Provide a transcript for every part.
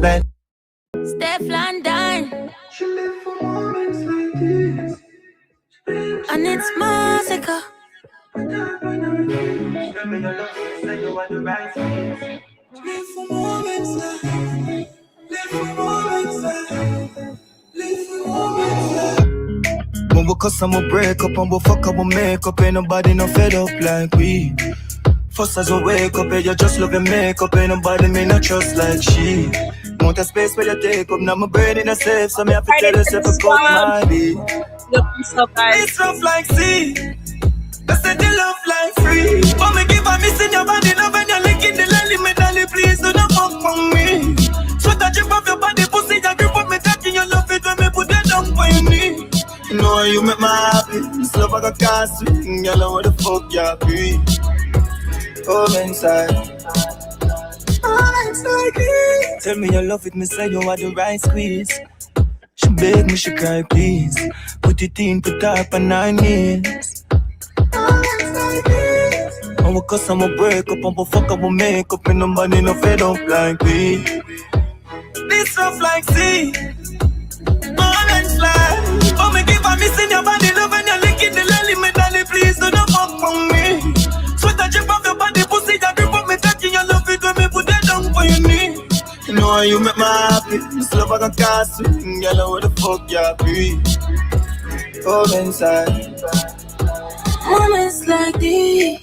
like Steph London. she live for moments like this. And it's Masicka. Live for moments like, live for moments like, live for moments like. When we cuss and we break up and we fuck up, we make up. Ain't nobody no fed up like we. First as we wake up, you just love your makeup. Ain't nobody me not trust like she. Want a space where you take up, now my brain in a safe. So me have to tell yourself a cut my beat. It's rough like sea. I said you love like free. But me give a miss in your body, love when you're licking the lily. Me dolly, please do not fuck from me. Sweat a drip off your body, pussy, you grip up me cocky. You love it when me put it down for your knee. You know you make me happy. This love I got cast sweet. You know what the fuck you be. Oh, inside. Oh, inside it. Tell me you love it, me say you are the right squeeze. She beg me, she cry, please. Put it in, put up on 9 years. And we cuss and we break up and we fuck up, we make up. And nobody no fed up like we. This rough like sea. Moments like, oh me give a miss in your body, love when you're licking the lily. Me dolly, please do not fuck from me. Sweat a drip off your body, pussy, you grip up me cocky. You love it when me put it down for your knee. You know how you make me happy. This love I got cast sweet. You know what the fuck you be. Oh inside. Moments like these.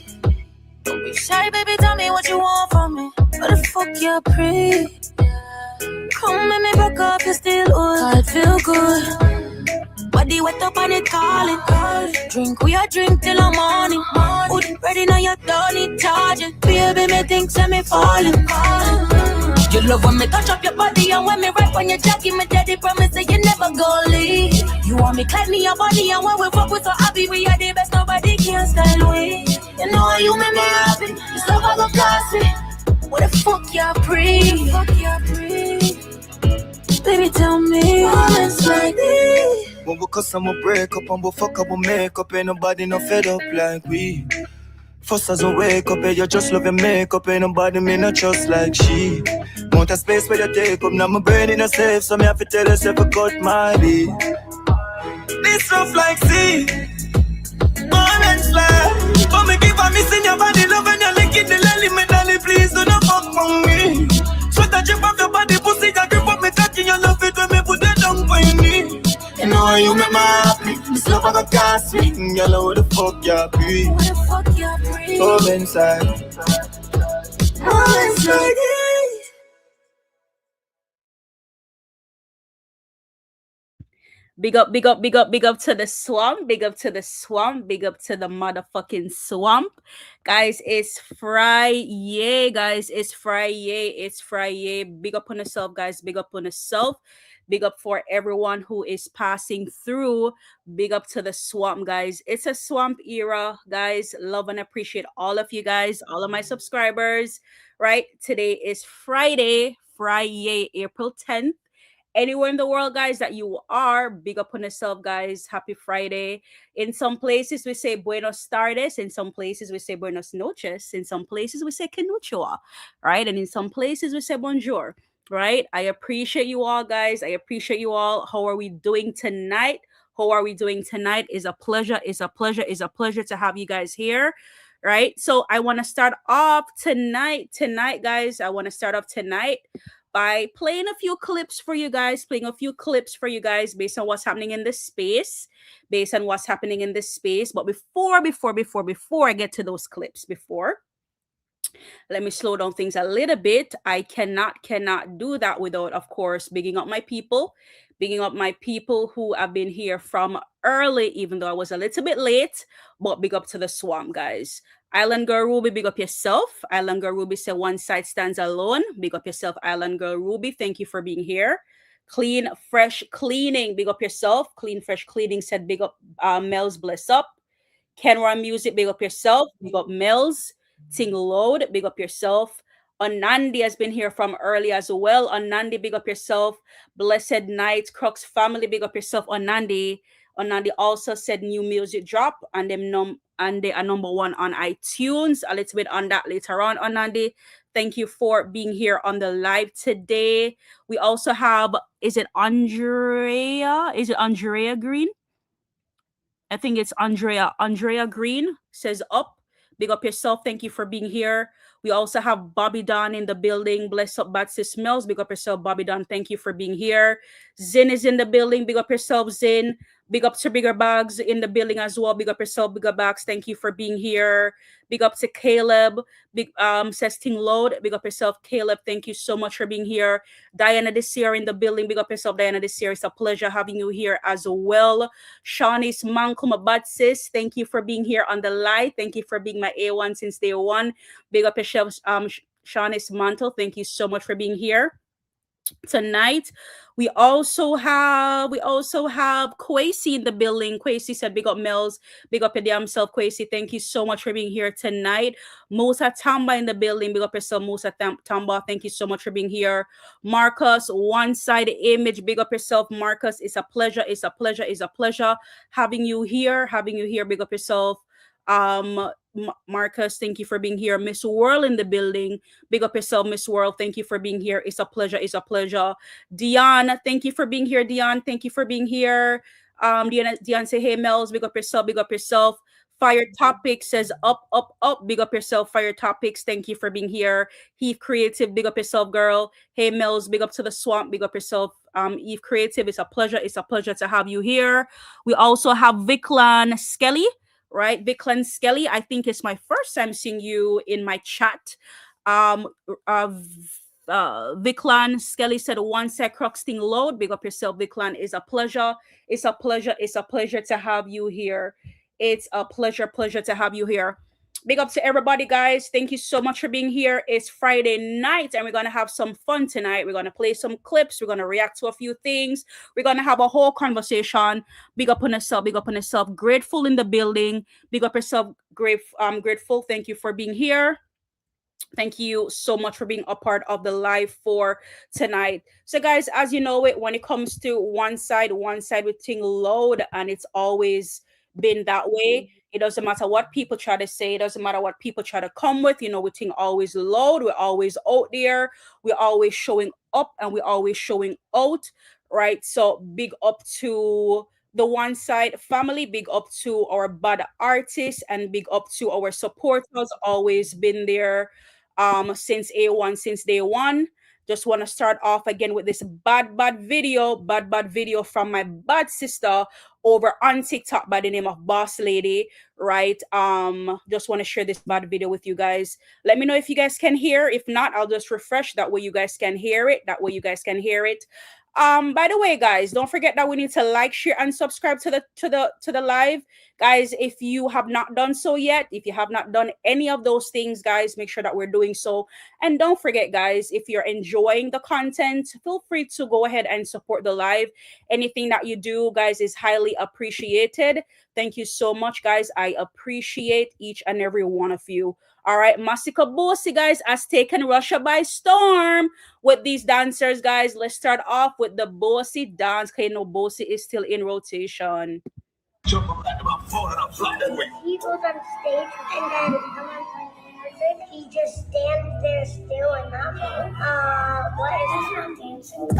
Don't be shy, baby, tell me what you want from me. What the fuck you pray? Come let me back up, you still old. I feel good. Body wet up and it calling. Drink, we a drink till the morning. Hood ready now, you don't need charging. Baby, me think say me falling. You love when me touch up your body and when me rap on your jacket. Me daddy promise that you never gon' leave. You want me climb me your body and when we fuck we so happy. We are the best, nobody can style we. You know how you make me happy. This love I go cost me. What the fuck you breathe? Baby, tell me moments like this. When we cuss and we break up and we fuck up, we make up. Ain't nobody no fed up like we. First as we wake up, you just love your makeup. Ain't nobody me not trust like she. Want a space where you take up, now my brain in a safe. So me have to tell yourself a cut my beat. This rough like sea. Moments like, but me give a miss in your body, love when you're licking the lily. Me dolly, please do not fuck from me. Sweat a drip off your body, pussy, you grip up me cocky. You love it when me put it down for your knee. You know how you make me happy. This love I got cast sweet. You know what the fuck you be. What the fuck you breathe? Oh inside. Moments like this. Big up, big up, big up, big up to the swamp. Big up to the swamp. Big up to the motherfucking swamp. Guys, it's Friday. Guys, it's Friday. It's Friday. Big up on yourself, guys. Big up on yourself. Big up for everyone who is passing through. Big up to the swamp, guys. It's a swamp era, guys. Love and appreciate all of you guys, all of my subscribers, right? Today is Friday, April 10th. Anywhere in the world, guys, that you are, big up on yourself, guys. Happy Friday. In some places, we say buenos tardes. In some places, we say buenos noches. In some places, we say konnichiwa, right? And in some places, we say bonjour, right? I appreciate you all, guys. I appreciate you all. How are we doing tonight? How are we doing tonight? It's a pleasure. It's a pleasure. It's a pleasure to have you guys here, right? So I want to start off tonight, guys. I want to start off tonight by playing a few clips for you guys, based on what's happening in this space, But before I get to those clips, let me slow down things a little bit. I cannot do that without, of course, bigging up my people who have been here from early, even though I was a little bit late, but big up to the swamp, guys. Island Girl Ruby, big up yourself. Island Girl Ruby said one side stands alone. Big up yourself, Island Girl Ruby. Thank you for being here. Clean, fresh cleaning, big up yourself. Clean, fresh cleaning said big up Mellz, bless up. Kenra Music, big up yourself. Big up Mellz. Ting Load, big up yourself. Anandi has been here from early as well. Anandi, big up yourself. Blessed Night, Crux family, big up yourself. Anandi. Onandi also said new music drop and they are number one on iTunes. A little bit on that later on, Onandi. Thank you for being here on the live today. We also have, is it Andrea? Is it Andrea Green? I think it's Andrea. Andrea Green says up. Big up yourself. Thank you for being here. We also have Bobby Don in the building. Bless up, bad sis Mellz. Big up yourself, Bobby Don. Thank you for being here. Zin is in the building. Big up yourself, Zin. Big up to Bigger Bags in the building as well. Big up yourself, Bigger Bags. Thank you for being here. Big up to Caleb. Big says Ting Load. Big up yourself, Caleb. Thank you so much for being here. Diana this year in the building. Big up yourself, Diana this year. It's a pleasure having you here as well. Shawnee's Mankuma Bad sis. Thank you for being here on the live. Thank you for being my A1 since day one. Big up yourself, Shawnee's Mantle. Thank you so much for being here tonight. We also have Kwesi in the building. Kwesi said, big up Mellz, big up your damn self, Kwesi. Thank you so much for being here tonight. Musa Tamba in the building. Big up yourself, Musa Tamba. Thank you so much for being here. Marcus, One Side Image. Big up yourself, Marcus. It's a pleasure. It's a pleasure. It's a pleasure having you here. Big up yourself. Marcus, thank you for being here. Miss World in the building. Big up yourself, Miss World. Thank you for being here. It's a pleasure. It's a pleasure. Dion, thank you for being here. Dion, thank you for being here. Dion say, hey Mellz, big up yourself, big up yourself. Fire Topics says up, up, up. Big up yourself, Fire Topics. Thank you for being here. Heath Creative, big up yourself, girl. Hey Mellz, big up to the swamp, big up yourself. Eve Creative, it's a pleasure. It's a pleasure to have you here. We also have Viklan Skelly. Right, Viklan Skelly. I think it's my first time seeing you in my chat. Viklan Skelly said, one sec, Crux thing load. Big up yourself, Viklan. It's a pleasure. It's a pleasure. It's a pleasure to have you here. It's a pleasure to have you here. Big up to everybody, guys. Thank you so much for being here. It's Friday night, and we're going to have some fun tonight. We're going to play some clips. We're going to react to a few things. We're going to have a whole conversation. Big up on yourself. Big up on yourself. Grateful in the building. Big up yourself. Grateful. Thank you for being here. Thank you so much for being a part of the live for tonight. So, guys, as you know it, when it comes to one side with thing load, and it's always been that way. It doesn't matter what people try to say. It doesn't matter what people try to come with. We think always loud. We're always out there. We're always showing up and we're always showing out, right? So big up to the one side family. Big up to our bad artists and big up to our supporters. Always been there since A1, since day one. Just want to start off again with this bad video from my bad sister over on TikTok by the name of Boss Lady, right? Just want to share this bad video with you guys. Let me know if you guys can hear. If not, I'll just refresh. That way you guys can hear it. By the way, guys, don't forget that we need to like, share, and subscribe to the live. Guys, if you have not done so yet, if you have not done any of those things, guys, make sure that we're doing so. And don't forget, guys, if you're enjoying the content, feel free to go ahead and support the live. Anything that you do, guys, is highly appreciated. Thank you so much, guys. I appreciate each and every one of you. All right, Masicka Bossy, guys, has taken Russia by storm with these dancers, guys. Let's start off with the Bossy dance, because you know Bossy is still in rotation. He goes on stage and then he just stands there still and not what is this not dancing?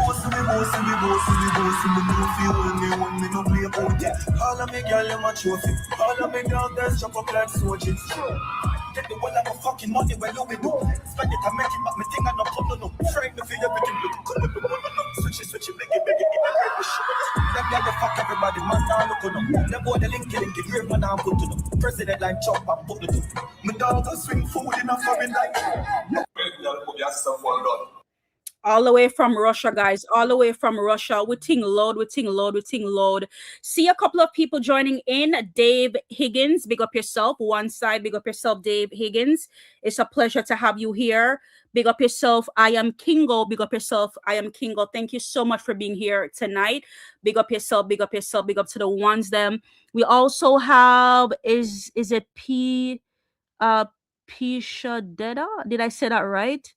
All of me girl, them a trophy. All of me dog, them chop up like soldiers. Get the whole of my fucking money where we do. Spend it and make it back, me thing and no come no. Frame me for everything, come on, switch it, make it, them girl, they fuck everybody, man, now look on them. Them boy, the link, grave man, now put to them. President line chop and put to them. Me dog, go swing food in a foreign like. All the way from Russia, guys. All the way from Russia. We ting load. See a couple of people joining in. Dave Higgins, big up yourself. One side, big up yourself, Dave Higgins. It's a pleasure to have you here. Big up yourself. I am Kingo. Big up yourself. I am Kingo. Thank you so much for being here tonight. Big up yourself. Big up to the ones them. We also have, is it Pishadeda? Did I say that right?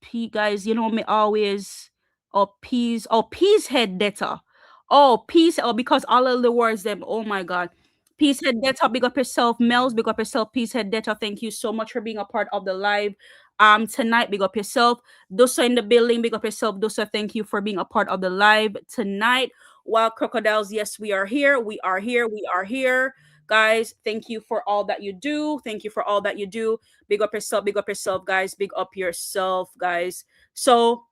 P guys, you know me always, or peas head data. Oh, peace. Oh, because all of the words them. Oh my God. Peace head data. Big up yourself, Mellz. Big up yourself, peace head data. Thank you so much for being a part of the live. Tonight, big up yourself. Dosa in the building, big up yourself. Dosa, thank you for being a part of the live tonight. While crocodiles, yes, we are here. We are here. We are here. Guys, thank you for all that you do. Thank you for all that you do. Big up yourself, guys. Big up yourself, guys. So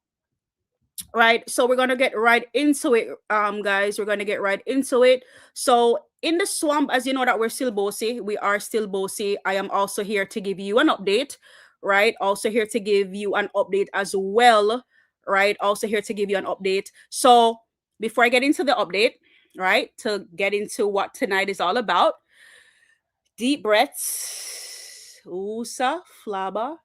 right, so we're gonna get right into it, guys. We're gonna get right into it. So in the swamp, as you know, that we're still bossy, we are still bossy. I am also here to give you an update, right? Also here to give you an update as well, right? Also here to give you an update. So before I get into the update, right, to get into what tonight is all about, deep breaths. Usa flaba.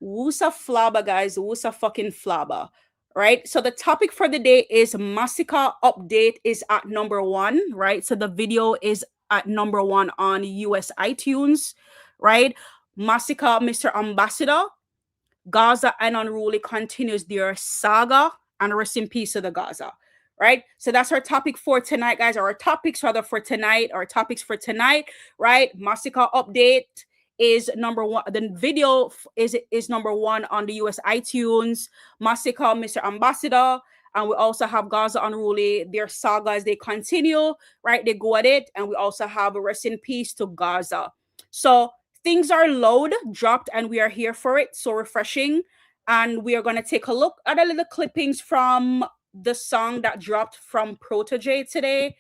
Wusa flaba, guys. Wusa fucking flaba. Right. So the topic for the day is Masicka update is at #1. Right. So the video is at #1 on US iTunes. Right. Masicka, Mr. Ambassador, Gaza and Unruly continues their saga, and rest in peace to the Gaza. Right. So that's our topic for tonight, guys. Or our topics rather for tonight. Our topics for tonight. Right. Masicka update is #1. The video is #1 on the US iTunes. Masicka, Mr. Ambassador, and we also have Gaza Unruly. Their saga as they continue, right? They go at it, and we also have a rest in peace to Gaza. So things are load dropped, and we are here for it. So refreshing, and we are gonna take a look at a little clippings from the song that dropped from Protege today.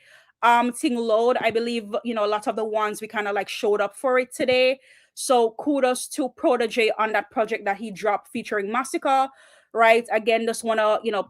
Ting load, I believe, a lot of the ones we kind of like showed up for it today. So kudos to Protege on that project that he dropped featuring Masicka, right? Again, just want to,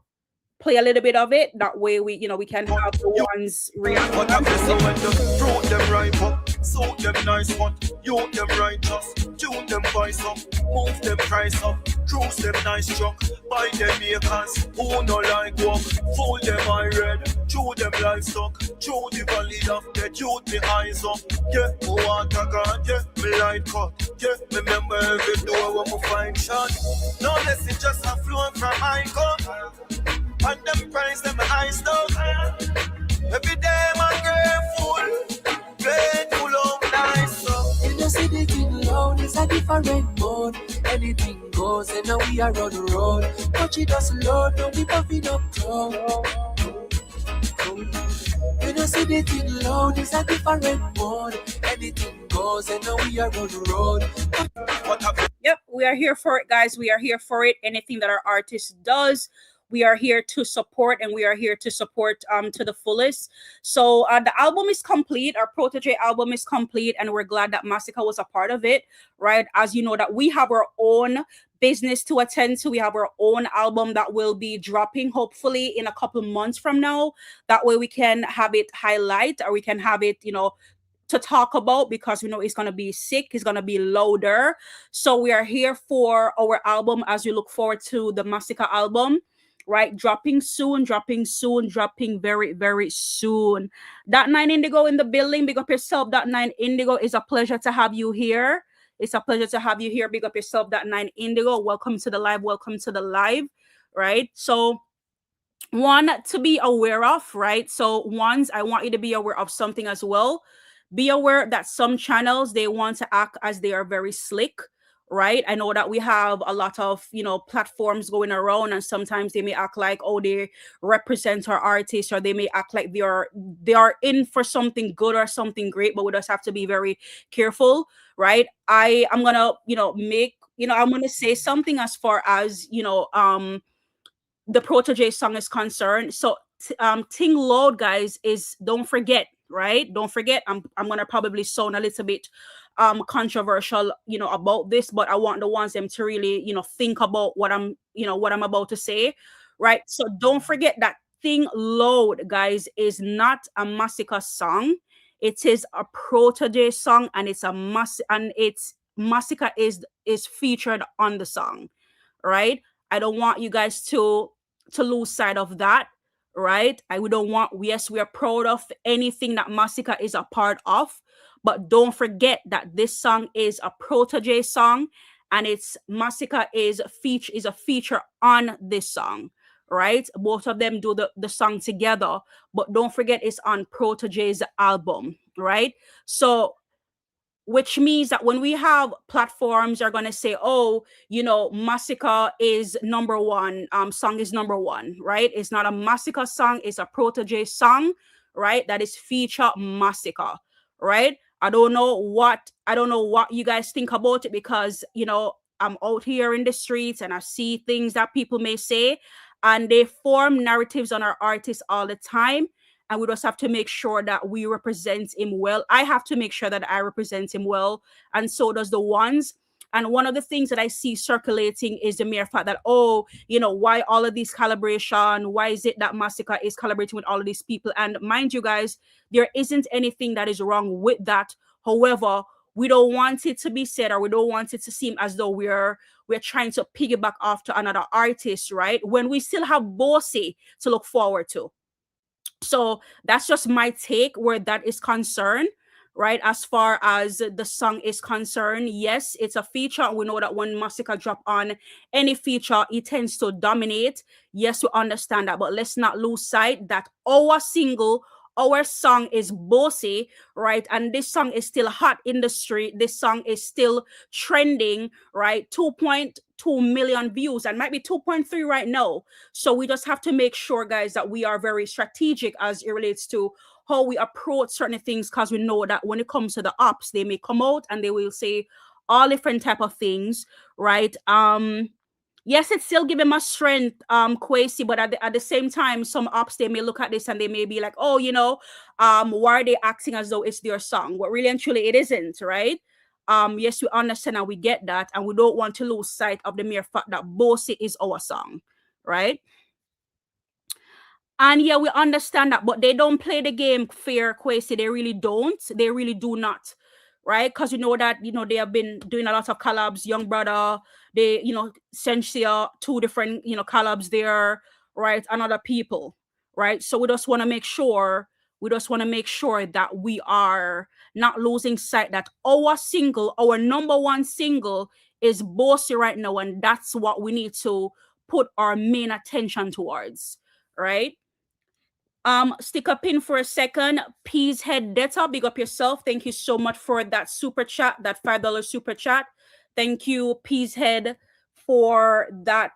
play a little bit of it. That way we can have the ones react. What I miss when the fruit them ripe up, suit them nice one, you them righteous, tune them voice up, move them price up, cruise them nice truck, buy them acres, who no like walk, fool them eye red, chew them livestock, chew the valley of the youth me eyes up, yeah, who want a gun, yeah, me light cut, yeah, remember every door when we find shot, no less it just a flow from my gun. And them price them eyes down. Every day my grateful of nice. You know, see the thing loud is a different mode. Anything goes, and now we are on the road. Touch it us load, don't be puffing up tall. You know, see the thing loud is a different mode. Anything goes, and now we are on the road. Yep, we are here for it, guys. We are here for it. Anything that our artist does, we are here to support, and we are here to support to the fullest. So the album is complete. Our Protege album is complete, and we're glad that Masicka was a part of it, right? As you know, that we have our own business to attend to. We have our own album that will be dropping hopefully in a couple months from now. That way we can have it highlight, or we can have it, to talk about, because we know it's going to be sick, it's going to be louder. So we are here for our album as we look forward to the Masicka album, right? Dropping very, very soon. That 9 Indigo in the building. Big up yourself. That 9 Indigo. Is a pleasure to have you here. It's a pleasure to have you here. Big up yourself. That 9 Indigo. Welcome to the live. Welcome to the live. Right. So one to be aware of, right? So ones, I want you to be aware of something as well. Be aware that some channels, they want to act as they are very slick, right? I know that we have a lot of, platforms going around, and sometimes they may act like, oh, they represent our artists, or they may act like they are in for something good or something great, but we just have to be very careful, right? I'm gonna, I'm gonna say something as far as, the Protege song is concerned. So Ting Load, guys, is, don't forget, right? Don't forget, I'm gonna probably sound a little bit controversial, about this, but I want the ones them to really, think about what I'm about to say, right? So don't forget that Ting Load, guys, is not a Masicka song. It is a Protege song, and it's Masicka is featured on the song, right? I don't want you guys to lose sight of that, right? We don't want, yes, we are proud of anything that Masicka is a part of, but don't forget that this song is a Protege song, and it's Masicka is a feature on this song, right? Both of them do the song together, but don't forget it's on Protoje's album, right? So which means that when we have platforms are going to say, oh, you know, Masicka is number one, song is number one, right? It's not a Masicka song, it's a Protoje song, right? That is feature Masicka, right? I don't know what you guys think about it, because you know, I'm out here in the streets and I see things that people may say, and they form narratives on our artists all the time, and we just have to make sure that we represent him well. I have to make sure that I represent him well, and so does the ones. And one of the things that I see circulating is the mere fact that, oh, you know, why all of these collaboration? Why is it that Masicka is collaborating with all of these people? And mind you guys, there isn't anything that is wrong with that. However, we don't want it to be said, or we don't want it to seem as though we're trying to piggyback off to another artist, right? When we still have Bossy to look forward to. So that's just my take where that is concerned, right? As far as the song is concerned, yes, it's a feature. We know that when Masicka drop on any feature, it tends to dominate. Yes, we understand that, but let's not lose sight that our song is Bossy, right? And this song is still hot in the street. This song is still trending, right? 2.2 million views, and might be 2.3 right now. So we just have to make sure, guys, that we are very strategic as it relates to how we approach certain things, because we know that when it comes to the ops, they may come out and they will say all different type of things, right? Yes, it's still giving us strength, Kwesi, but at the same time, some ops, they may look at this and they may be like, oh, you know, why are they acting as though it's their song? But really and truly, it isn't, right? Yes, we understand and we get that, and we don't want to lose sight of the mere fact that Bossy is our song, right? And yeah, we understand that, but they don't play the game fair, Kwesi. They really don't. They really do not, right? Because you know that, you know, they have been doing a lot of collabs. Young Brother, they, you know, Sensia, 2 different, you know, collabs there, right? And other people, right? So we just want to make sure, that we are not losing sight that our number one single is Bossy right now, and that's what we need to put our main attention towards, right? Stick a pin for a second. Peas Head Data, big up yourself. Thank you so much for that super chat, that $5 super chat. Thank you, Peas Head, for that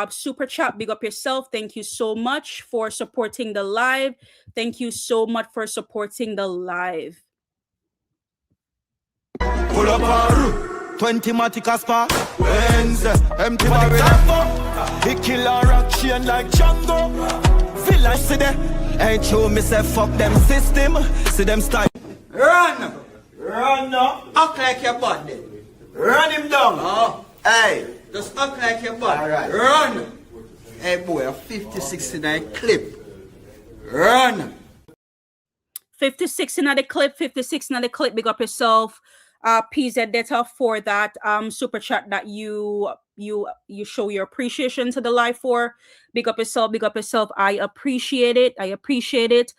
super chat. Big up yourself. Thank you so much for supporting the live. Thank you so much for supporting the live. Pull up our 20 matic aspa. Wednesday, empty barrel. He kill a rock chain like Django. Village see them. Ain't true, me say fuck them system. See them style. Run now. Act like your body. Run him down. Oh, Hey. just act like your body. Alright. Run. Hey boy, a 50-69 clip. Run. 56 in the clip, 56 in the clip. Big up yourself. PZ Data, for that super chat that you show your appreciation to the live for. Big up yourself. I appreciate it.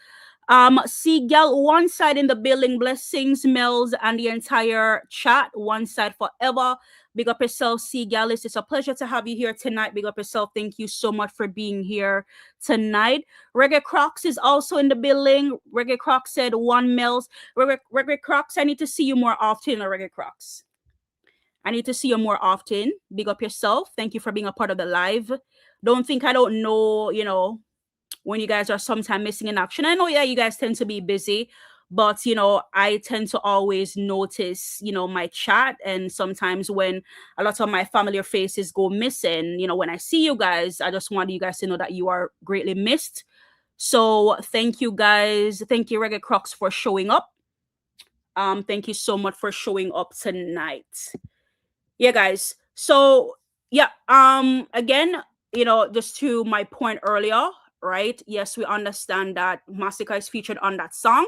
Seagal, one side in the building. Blessings, Mellz, and the entire chat. One side forever. Big up yourself, Seagal. It's a pleasure to have you here tonight. Big up yourself. Thank you so much for being here tonight. Reggae Crocs is also in the building. Reggae Crocs said one Mellz. Reggae Crocs, I need to see you more often, Reggae Crocs. I need to see you more often. Big up yourself. Thank you for being a part of the live. Don't think I don't know, you know, when you guys are sometimes missing in action. I know, yeah, you guys tend to be busy, but, you know, I tend to always notice, you know, my chat. And sometimes when a lot of my familiar faces go missing, you know, when I see you guys, I just want you guys to know that you are greatly missed. So thank you guys. Thank you, Reggae Crocs, for showing up. Thank you so much for showing up tonight. Yeah, guys. So yeah, again, you know, just to my point earlier, right? Yes, we understand that Masicka is featured on that song.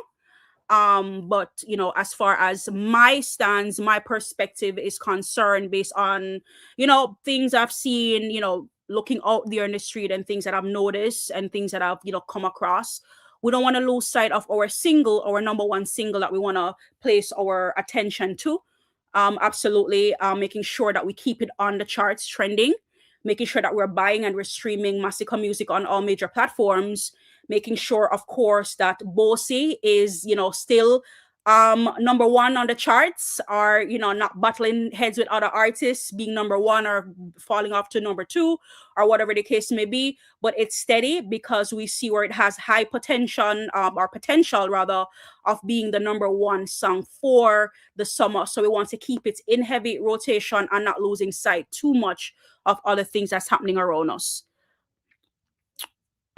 But you know, as far as my stance, my perspective is concerned, based on, you know, things I've seen, you know, looking out there in the street, and things that I've noticed, and things that I've, you know, come across, we don't want to lose sight of our number one single that we want to place our attention to. Absolutely, making sure that we keep it on the charts trending, making sure that we're buying and we're streaming Masicka music on all major platforms, making sure, of course, that Bossy is, still number one on the charts, or not battling heads with other artists, being number one or falling off to number two, or whatever the case may be. But it's steady because we see where it has high potential, or potential rather, of being the number one song for the summer. So we want to keep it in heavy rotation and not losing sight too much of other things that's happening around us.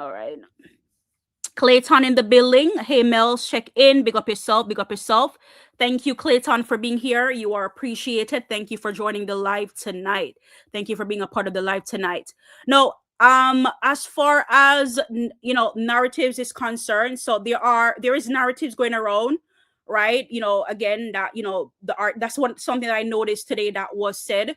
All right. Clayton in the building. Hey, Mellz, check in. Big up yourself. Big up yourself. Thank you, Clayton, for being here. You are appreciated. Thank you for joining the live tonight. Thank you for being a part of the live tonight. Now, as far as narratives is concerned, so there is narratives going around, right? Again, that the art. That's something that I noticed today that was said.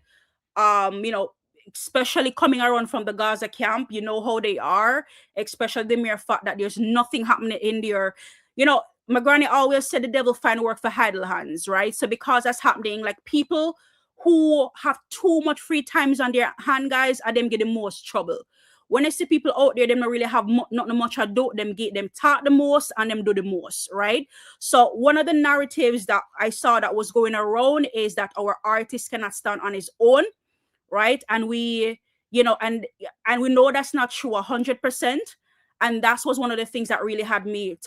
Especially coming around from the Gaza camp, you know how they are, especially the mere fact that there's nothing happening in there. My granny always said the devil find work for idle hands, right? So because that's happening, like people who have too much free times on their hand, guys, are them get the most trouble. When I see people out there, them don't really have not much to do, them talk the most and them do the most, right? So one of the narratives that I saw that was going around is that our artist cannot stand on his own, right? And we and we know that's not true 100%, and that was one of the things that really had me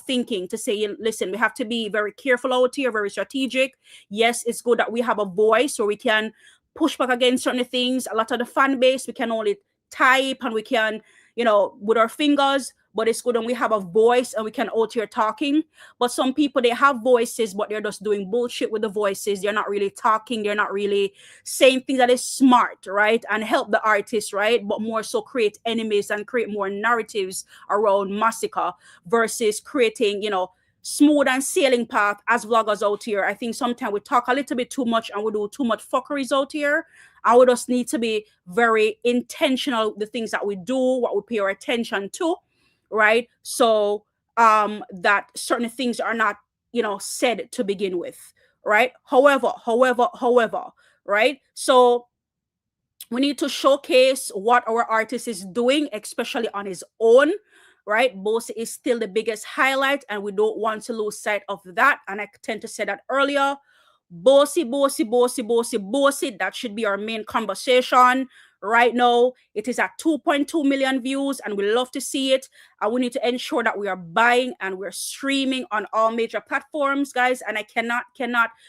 thinking to say, listen, we have to be very careful out here, very strategic. Yes, it's good that we have a voice so we can push back against certain things. A lot of the fan base, we can only type and we can with our fingers, but it's good when we have a voice and we can out here talking. But some people, they have voices, but they're just doing bullshit with the voices. They're not really talking. They're not really saying things that is smart, right? And help the artist, right? But more so create enemies and create more narratives around Masicka versus creating, smooth and sailing path as vloggers out here. I think sometimes we talk a little bit too much and we do too much fuckeries out here. And we just need to be very intentional with the things that we do, what we pay our attention to, right? So that certain things are not said to begin with, right? However, right? So we need to showcase what our artist is doing, especially on his own, right? Bossy is still the biggest highlight, and we don't want to lose sight of that. And I tend to say that earlier. Bossy. That should be our main conversation. Right now, it is at 2.2 million views, and we love to see it. And we need to ensure that we are buying and we're streaming on all major platforms, guys. And I cannot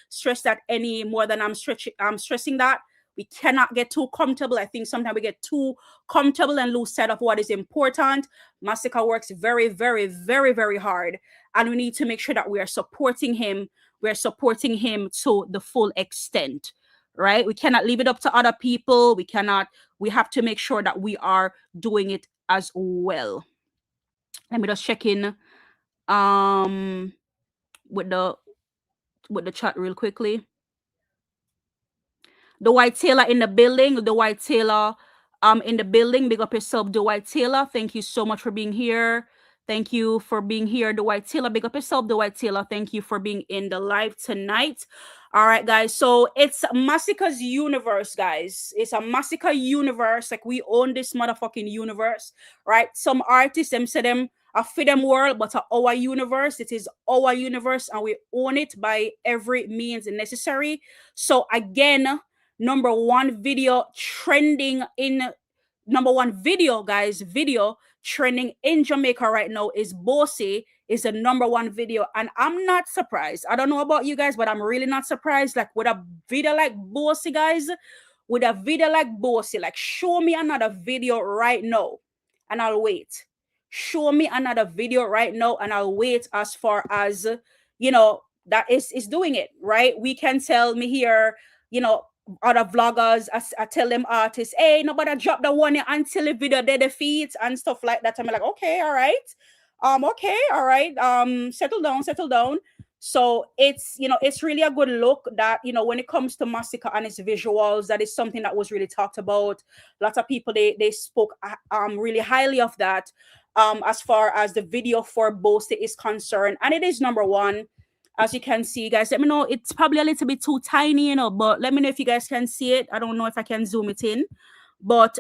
stress that any more than I'm stressing that. We cannot get too comfortable. I think sometimes we get too comfortable and lose sight of what is important. Masicka works very, very, very, very hard, and we need to make sure that we are supporting him. We're supporting him to the full extent, right? We cannot leave it up to other people. We have to make sure that we are doing it as well. Let me just check in with the chat real quickly. The White Taylor in the building. The White Taylor in the building. Big up yourself, the White Taylor. Thank you so much for being here. Thank you for being here, the White Taylor. Big up yourself, the White Taylor. Thank you for being in the live tonight. All right, guys. So it's Masicka's universe, guys. It's a Masicka universe. Like, we own this motherfucking universe, right? Some artists, them say them a fit them world, but our universe. It is our universe, and we own it by every means necessary. So again, number one video, guys, video trending in Jamaica right now is Bossy, is the number one video. And I'm not surprised. I don't know about you guys, but I'm really not surprised. Like, with a video like Bossy, guys, like, show me another video right now and I'll wait. Show me another video right now and I'll wait, as far as that is doing it, right? We can tell me here, other vloggers, I tell them artists, hey, nobody drop the one until the video they defeat and stuff like that. I'm like, okay, all right. Settle down. So it's it's really a good look that when it comes to Masicka and its visuals, that is something that was really talked about. Lots of people they spoke really highly of that as far as the video for Bossy is concerned, and it is number one. As you can see, guys, let me know. It's probably a little bit too tiny, but let me know if you guys can see it. I don't know if I can zoom it in, but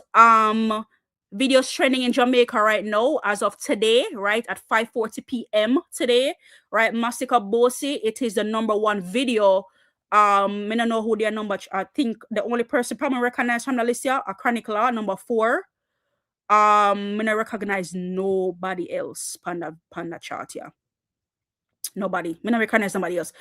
videos trending in Jamaica right now as of today, right, at 5:40 p.m. today, right? Masicka Bossy, it is the #1 video. I don't know who their number. I think the only person probably recognized from the list here, a Chronicler, #4. I don't recognize nobody else on the chart here. Nobody. I don't recognize somebody else.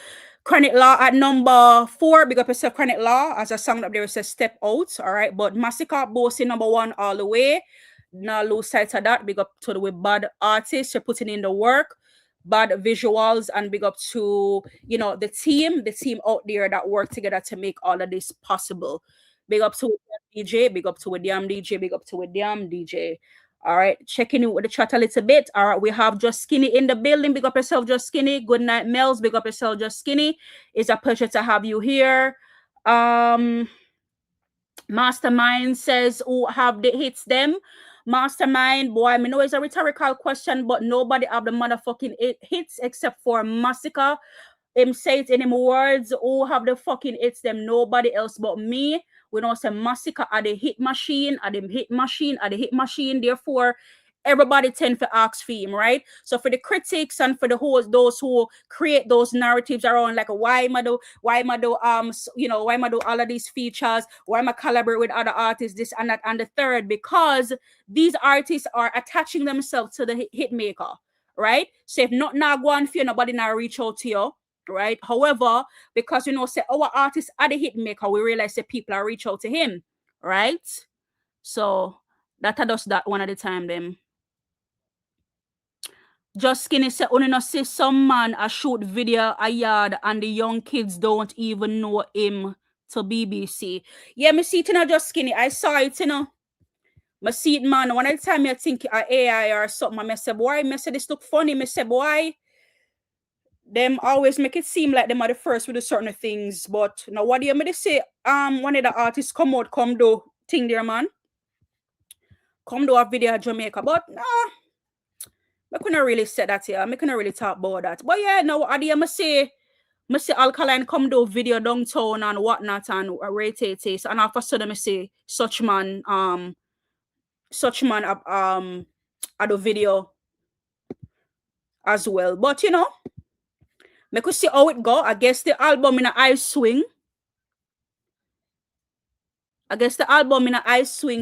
Chronic Law at #4. Big up yourself, Chronic Law. As a song up there says Step Out. All right. But Masicka Bossy #1 all the way. Now lose sight of that. Big up to the bad artists. You're putting in the work, bad visuals, and big up to the team out there that work together to make all of this possible. Big up to DJ, big up to William DJ, big up to William DJ. All right, checking in with the chat a little bit. All right, we have Just Skinny in the building. Big up yourself, Just Skinny. Good night, Mellz. Big up yourself, Just Skinny. It's a pleasure to have you here. Mastermind says, who have the hits them? Mastermind, boy, I know it's a rhetorical question, but nobody have the motherfucking hits except for Masicka. Him say it in him words, who have the fucking hits them? Nobody else but me. We know say Masicka are the hit machine, therefore everybody tend to ask for him, right? So for the critics and for those who create those narratives around like why am I do all of these features, why am I collaborate with other artists, this and that and the third, because these artists are attaching themselves to the hit maker, right? So if not now go on for you, nobody now reach out to you. Right. However, because say our artists are the hit maker, we realize that people are reach out to him, right? So that does that one at a time. Them Just Skinny say, only not see some man a shoot video a yard and the young kids don't even know him to BBC. Yeah, me see it Just Skinny. I saw it, I see it, man. One at the time I think AI or something. I say, boy, I say this look funny. I say, boy. Them always make it seem like them are the first with the certain things, but now what do you mean to say? One of the artists come do thing there, man. Come do a video at Jamaica, but nah, I couldn't really say that here. I couldn't really talk about that. But yeah, now what do you say Alkaline come do video downtown and whatnot and rate it, and after sudden I say such man at the video as well. But me could see how it go. I guess the album in a high swing.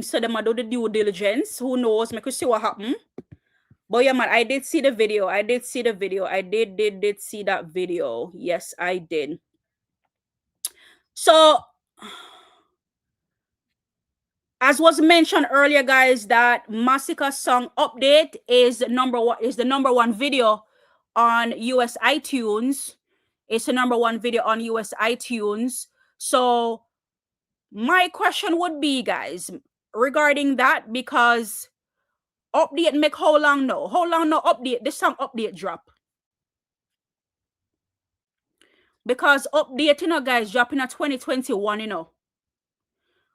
So them a do the due diligence. Who knows? Me could see what happened. But yeah, man, I did see the video. I did see that video. Yes, I did. So, as was mentioned earlier, guys, that Masicka song Update is the #1 video on US iTunes. It's the #1 video on US iTunes. So my question would be, guys, regarding that, because Update make how long now? How long now Update? This song Update drop. Because Update, guys, dropping at 2021,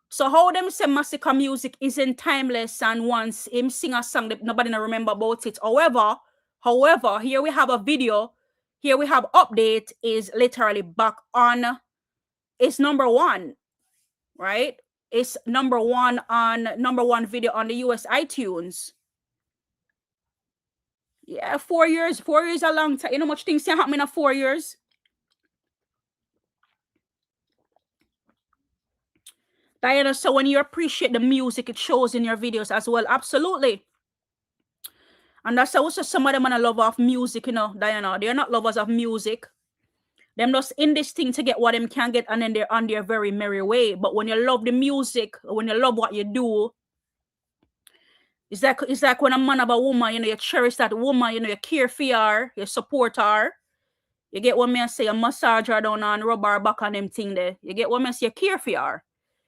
So how them say Masicka music isn't timeless, and once him sing a song that nobody remember about it. However, here we have a video. Here we have Update is literally back on. It's #1, right? It's #1 video on the US iTunes. Yeah, 4 years. 4 years a long time. You know much things can happen in 4 years. Diana, so when you appreciate the music, it shows in your videos as well. Absolutely. And that's also some of them are love of music, Diana. They're not lovers of music. Them just in this thing to get what them can get, and then they're on their very merry way. But when you love the music, when you love what you do, it's like when a man of a woman, you cherish that woman, you care for her, you support her. You get what me say, you massage her down and rub her back on them thing there. You get what me say, you care for her.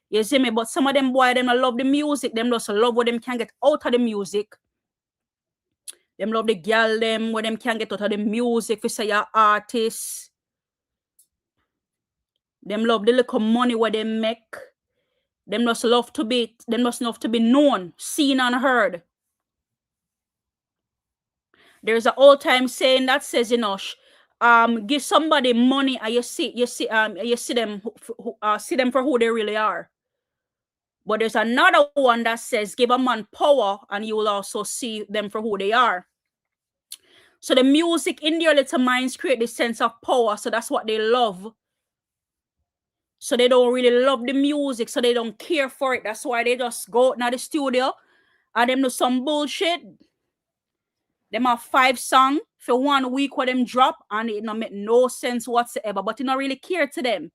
You see me? But some of them boy, them love the music. Them just love what them can get out of the music. Them love the girl them, what them can get out of the music. For say you're artist. Them love the little money what they make. Them just love to be known, seen and heard. There's an old time saying that says, give somebody money and you see them for who they really are. But there's another one that says, give a man power and you will also see them for who they are. So the music in their little minds create this sense of power. So that's what they love. So they don't really love the music. So they don't care for it. That's why they just go out to the studio and them do some bullshit. Them have 5 songs for 1 week where them drop and it don't make no sense whatsoever. But it don't really care to them.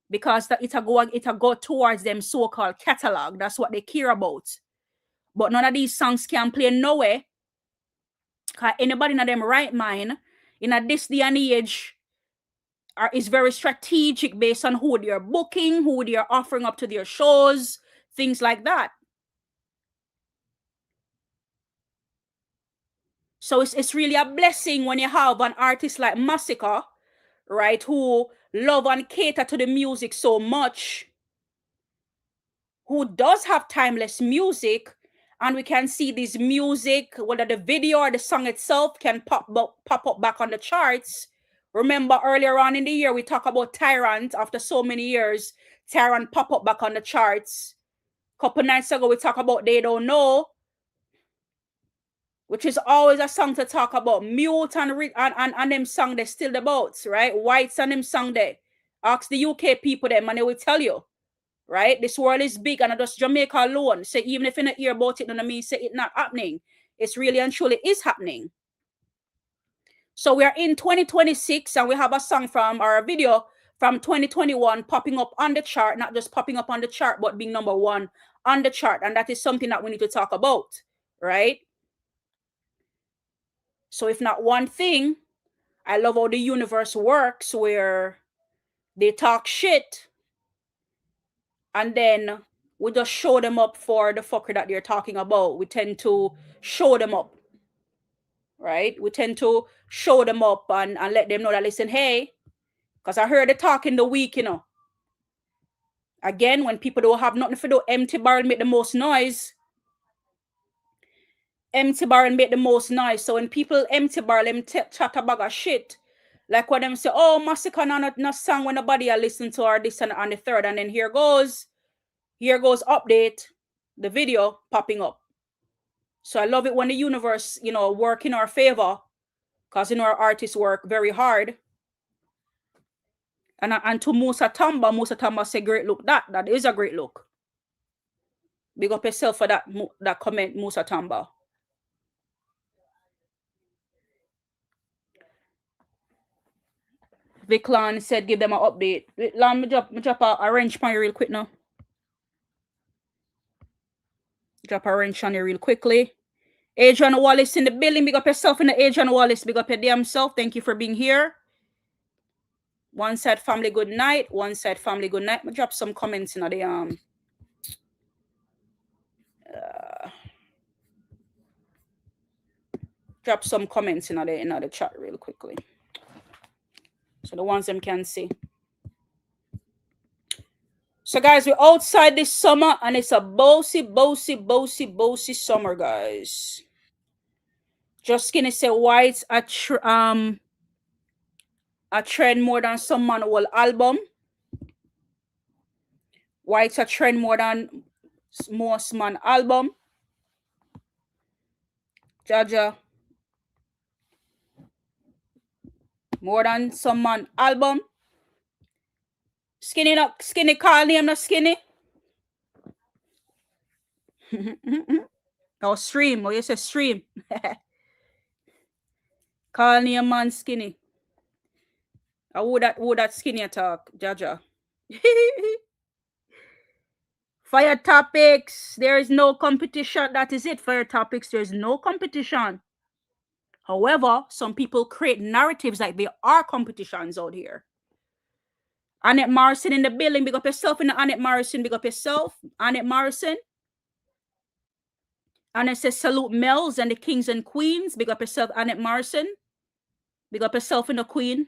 Because it'll go towards them so-called catalog. That's what they care about. But none of these songs can play nowhere. Because anybody in them right mind, in this day and age, is very strategic based on who they're booking, who they're offering up to their shows, things like that. So it's really a blessing when you have an artist like Masicka, right, who love and cater to the music so much, who does have timeless music, and we can see this music, whether the video or the song itself, can pop up back on the charts. Remember earlier on in the year, we talked about Tyrant. After so many years, Tyrant pop up back on the charts. A couple nights ago, we talked about They Don't Know, which is always a song to talk about. Mute and them song, they still the boats, right? Whites and them song there. Ask the UK people them and they will tell you, right? This world is big and just Jamaica alone. So even if you don't hear about it, doesn't mean say it's not happening. It's really and truly is happening. So we are in 2026 and we have a song from our video from 2021 popping up on the chart, not just popping up on the chart, but being number 1 on the chart. And that is something that we need to talk about, right? So if not one thing, I love how the universe works where they talk shit and then we just show them up for the fucker that they're talking about. We tend to show them up, right? We tend to show them up and let them know that, listen, hey, because I heard the talk in the week, you know. Again, when people don't have nothing to do, empty barrel make the most noise. Empty barrel make the most noise. So when people empty barrel, them chat a bag of shit. Like when them say, oh, Masicka not song when nobody are listening to or this and the third. And then here goes update, the video popping up. So I love it when the universe, you know, work in our favor. Because, you know, our artists work very hard. And to Musa Tamba say, great look. That is a great look. Big up yourself for that comment, Musa Tamba. Viclan said, give them an update. Let me drop a wrench on you real quick now. Drop a wrench on you real quickly. Adrian Wallace in the building. Big up yourself in the Adrian Wallace. Big up your damn self. Thank you for being here. One side family, good night. One side family, good night. I'll drop some comments in the drop some comments in the chat real quickly. So the ones them can see. So guys, we're outside this summer and it's a bossy summer, guys. Just gonna say whites a trend more than some man whole album. Whites a trend more than most man album. Jaja. More than some man album. Skinny call name not skinny. Oh, stream. Oh, you say stream. Call name man skinny. Who that skinny talk, Jaja. Fire topics. There is no competition. That is it. Fire topics. There is no competition. However, some people create narratives like there are competitions out here. Annette Morrison in the building. Big up yourself in the Annette Morrison. Big up yourself. Annette Morrison. Annette says salute Mellz and the kings and queens. Big up yourself, Annette Morrison. Big up yourself in the queen.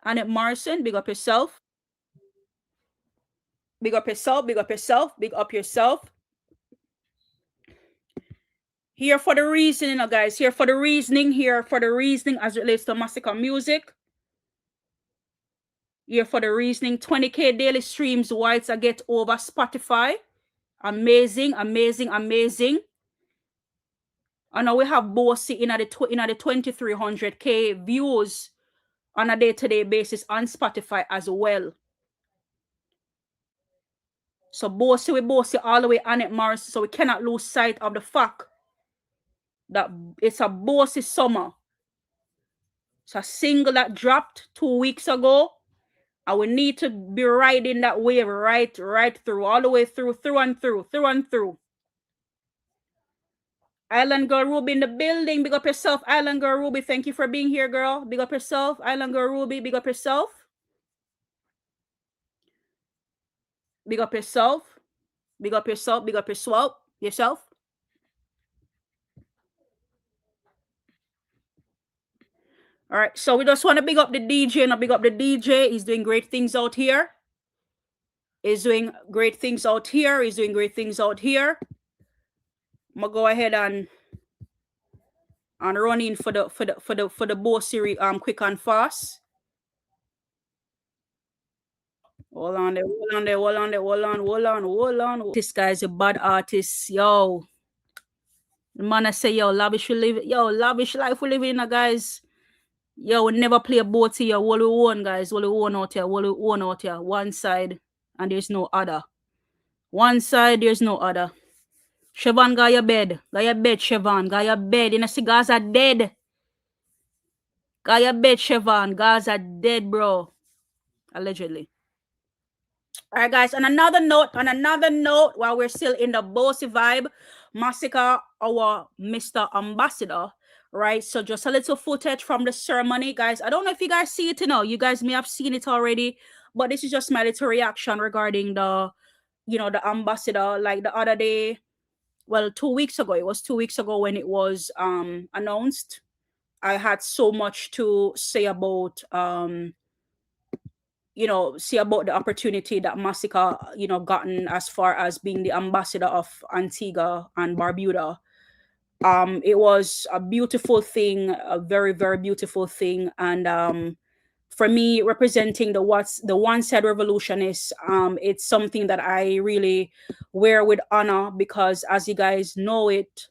Annette Morrison. Big up yourself. Big up yourself. Big up yourself. Big up yourself. Here for the reasoning, guys. Here for the reasoning. Here for the reasoning as it relates to Masicka music. Here for the reasoning. 20K daily streams. Whites I get over Spotify. Amazing, amazing, amazing. And now we have Bossy in the 2300k views on a day-to-day basis on Spotify as well. So Bossy all the way on it, Morris. So we cannot lose sight of the fact that it's a Bossy summer. It's a single that dropped 2 weeks ago. And we need to be riding that wave right through, all the way through and through. Island Girl Ruby in the building. Big up yourself, Island Girl Ruby. Thank you for being here, girl. Big up yourself, Island Girl Ruby. Big up yourself. Big up yourself. Big up yourself. Big up yourself. All right, so we just want to big up the DJ. Big up the DJ. He's doing great things out here. He's doing great things out here. I'm gonna go ahead and run in for the Bossy quick and fast. Hold on. This guy's a bad artist, yo. The man I say, yo, lavish life we live in, guys. Yo, we never play a boat here. What we own, guys. What we own out here. One side, and there's no other. One side, there's no other. Siobhan, got your bed. Siobhan. Got your bed. You know, see, Gaza dead. Got your bed, Siobhan. Gaza dead, bro. Allegedly. All right, guys. On another note, while we're still in the Bossy vibe, Masicka, our Mr. Ambassador, right? So just a little footage from the ceremony, guys. I don't know if you guys see it, you guys may have seen it already, but this is just my little reaction regarding the ambassador. Like the other day, well, 2 weeks ago, it was 2 weeks ago when it was announced. I had so much to say about about the opportunity that Masicka, gotten as far as being the ambassador of Antigua and Barbuda. It was a beautiful thing, a very, very beautiful thing. And for me, representing the one side revolutionists, it's something that I really wear with honor, because as you guys know it,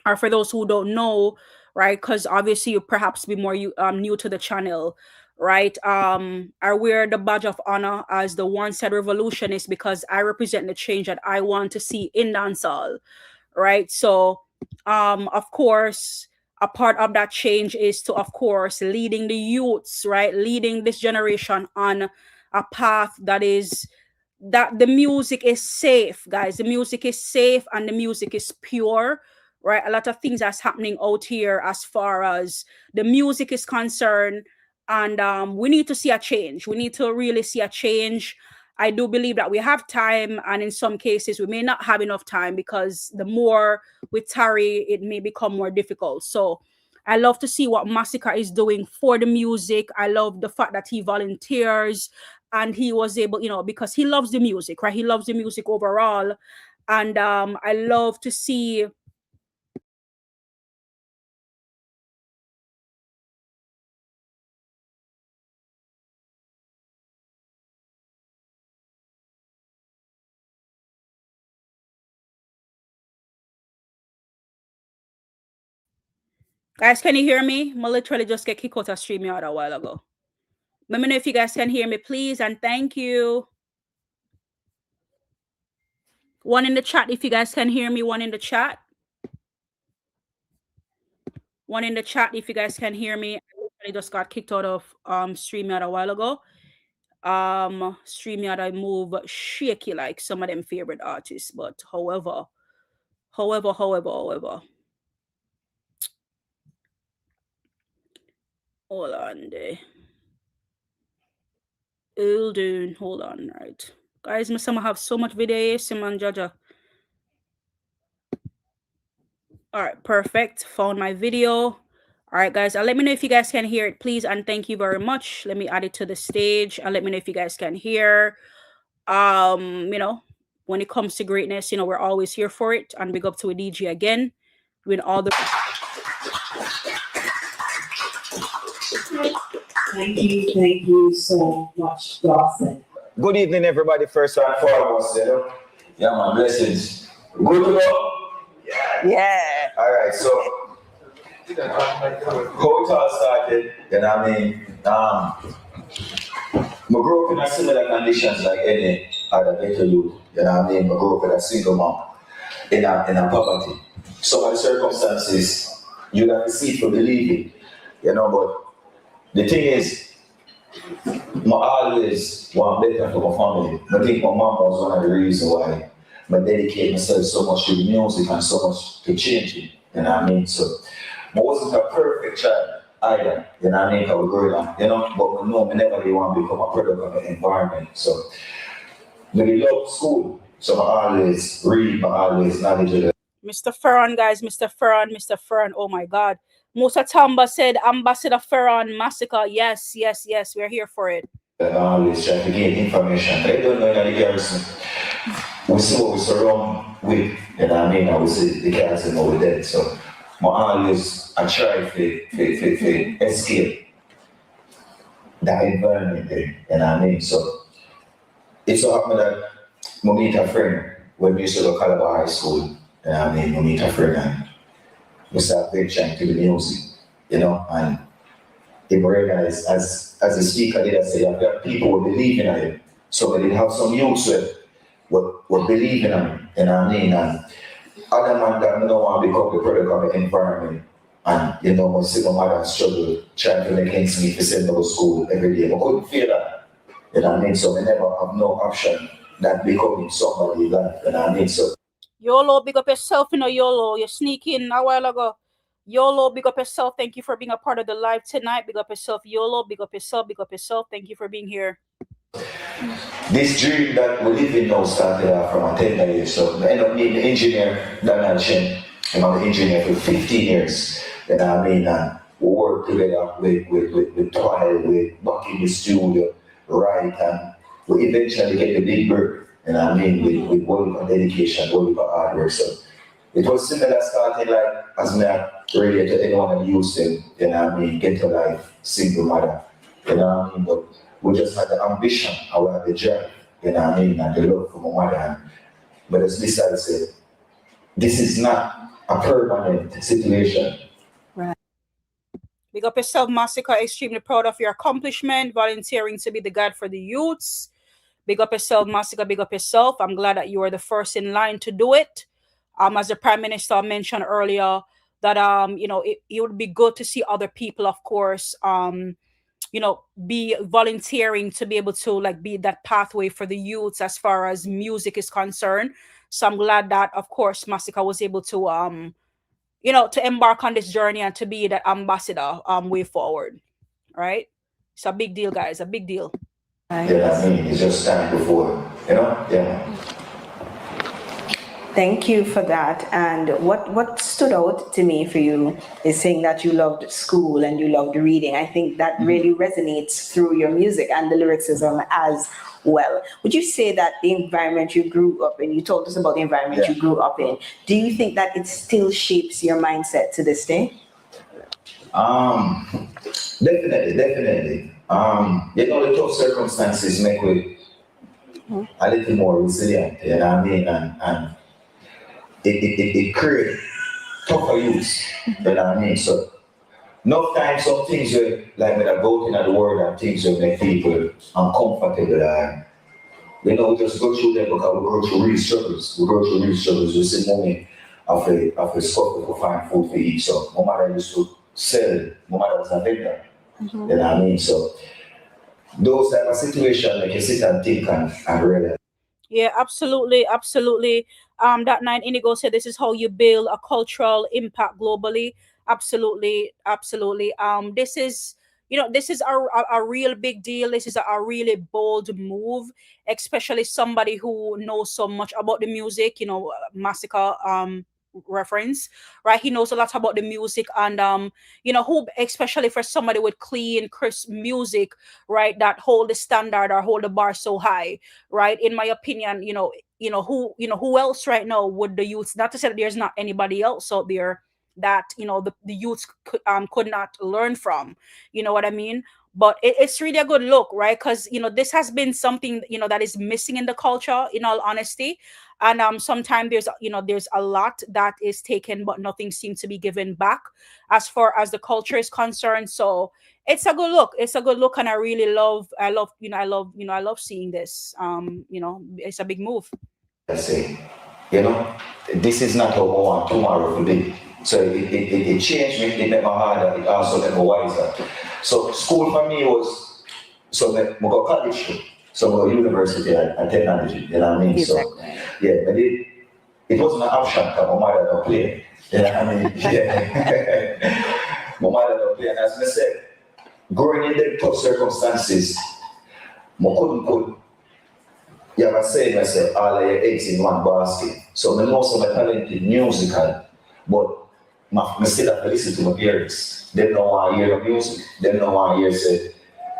or for those who don't know, right, because obviously you perhaps be more new to the channel, right? I wear the badge of honor as the one side revolutionist because I represent the change that I want to see in dancehall, right? So of course, a part of that change is to, of course, leading the youths, right? Leading this generation on a path that the music is safe, guys. The music is safe and the music is pure, right? A lot of things that's happening out here as far as the music is concerned. And we need to see a change. We need to really see a change. I do believe that we have time, and in some cases we may not have enough time, because the more we tarry, it may become more difficult. So I love to see what Masicka is doing for the music. I love the fact that he volunteers and he was able, because he loves the music, right? He loves the music overall. And I love to see guys, can you hear me? I literally just get kicked out of StreamYard a while ago. Let me know if you guys can hear me, please, and thank you. One in the chat if you guys can hear me. One in the chat. One in the chat if you guys can hear me. I just got kicked out of StreamYard a while ago. StreamYard, I move shaky like some of them favorite artists, but however. Hold on there. Hold on, right. Guys, I have so much video, Simon Jaja. All right, perfect. Found my video. All right, guys, let me know if you guys can hear it, please, and thank you very much. Let me add it to the stage, and let me know if you guys can hear. When it comes to greatness, we're always here for it. And big up to a DJ again, with all the. Thank you so much, Dawson. Good evening, everybody. First and foremost, Yeah, man, blessings. Good to go? Yeah. All right, so how it all started, you know what I mean? I grew up in a similar conditions like any other ghetto youth, you know what I mean? I grew up with a single mom in a poverty. Some of the circumstances you have to see for believing, you know, but the thing is, I always want better for my family. I think my mom was one of the reasons why I dedicate myself so much to the music and so much to changing. You know what I mean? So I wasn't a perfect child either. You know what I mean? I was growing up, you know, but we know I never really want to become a product of the environment. So I love school. So I always read, I always knowledge of the Mr. Ferron, guys, Mr. Ferron, Mr. Ferron. Oh my God. Musa Tamba said, Ambassador Ferron, Masicka. Yes, yes, yes. We're here for it. I always try to gain information. I don't know in the garrison. We see what we surround with, you know what I mean? I would see the cats and over there. So I try to escape that environment there, you know what I mean? So it so happened that I meet a friend when we used to go to Calabar High School, you know what I mean? I meet a friend and we start venturing to the music, you know, and he realized as a speaker did, I say, I've got people who believe in him. So they have some youths who believe in him, you know what I mean? And other man that don't want to become the product of the environment. And you know, when see my mother struggle trying to make ends meet to send her to school every day. I couldn't feel that. You know what I mean? So I never have no option that becoming somebody like, you know what I mean? So YOLO, big up yourself, you know, YOLO. You sneak in a while ago. YOLO, big up yourself. Thank you for being a part of the live tonight. Big up yourself, YOLO. Big up yourself. Big up yourself. Thank you for being here. this dream that we live in now started off from a tender age. So I ended up being an engineer, Donald Chen. I'm an engineer for 15 years. You know what I mean? And we work together with Twile, with back in the studio, right? And we eventually get the big bird. You know what I mean? With work and dedication, work and hard work. So it was similar starting like as me relate to anyone that used to, you know what I mean, get to life, single mother. You know what I mean? But we just had the ambition, our the drive, you know what I mean, and the love for my mother. But as Lisa said, this is not a permanent situation. Right. Big up yourself, Masicka. Extremely proud of your accomplishment, volunteering to be the guide for the youths. Big up yourself, Masicka. Big up yourself. I'm glad that you are the first in line to do it. As the Prime Minister mentioned earlier, that you know, it would be good to see other people, of course, you know, be volunteering to be able to like be that pathway for the youths as far as music is concerned. So I'm glad that, of course, Masicka was able to you know, to embark on this journey and to be that ambassador way forward. Right? It's a big deal, guys. A big deal. You know what I mean? It's just time before, you know? Yeah. Thank you for that. And what stood out to me for you is saying that you loved school and you loved reading. I think that really resonates through your music and the lyricism as well. Would you say that the environment you grew up in, you told us about the environment you grew up in, do you think that it still shapes your mindset to this day? Definitely. You know, the tough circumstances make we a little more resilient, you know what I mean? And it creates tougher youths, you know what I mean? So, enough times some things were like when I go into the world and things will make people uncomfortable. And, you know, we just go through them because we go through real struggles. We see money of a struggle to find food to eat. So, my mother used to sell, my mother was a vendor, you know what I mean? So, those type of situations make you sit and think and realize. Yeah, absolutely. That Nine Indigo said this is how you build a cultural impact globally. Absolutely. This is, you know, this is a real big deal. This is a really bold move, especially somebody who knows so much about the music, you know, Masicka reference, right? He knows a lot about the music and you know, who, especially for somebody with clean, crisp music, right, that hold the standard or hold the bar so high, right? In my opinion, who else right now would the youth, not to say that there's not anybody else out there, that the youth could not learn from. You know what I mean? But it's really a good look, right? Because this has been something that is missing in the culture, in all honesty. And sometimes there's a lot that is taken, but nothing seems to be given back as far as the culture is concerned. So it's a good look. It's a good look, and I really love seeing this. It's a big move. I say, this is not how I want tomorrow to be. So it changed me, it made me harder, it also made me wiser. So school for me was, so I go college too. So I go university and technology, you know what I mean? Exactly. So yeah, but it wasn't an option because my mother don't play. You know what I mean? Yeah. My mother don't play. And as I said, growing in the tough circumstances, I couldn't put, you have a saying, I said, all of your eggs in one basket. So I know some talented musical, but I still have to listen to my parents. They don't want to hear the music. They don't want to hear say.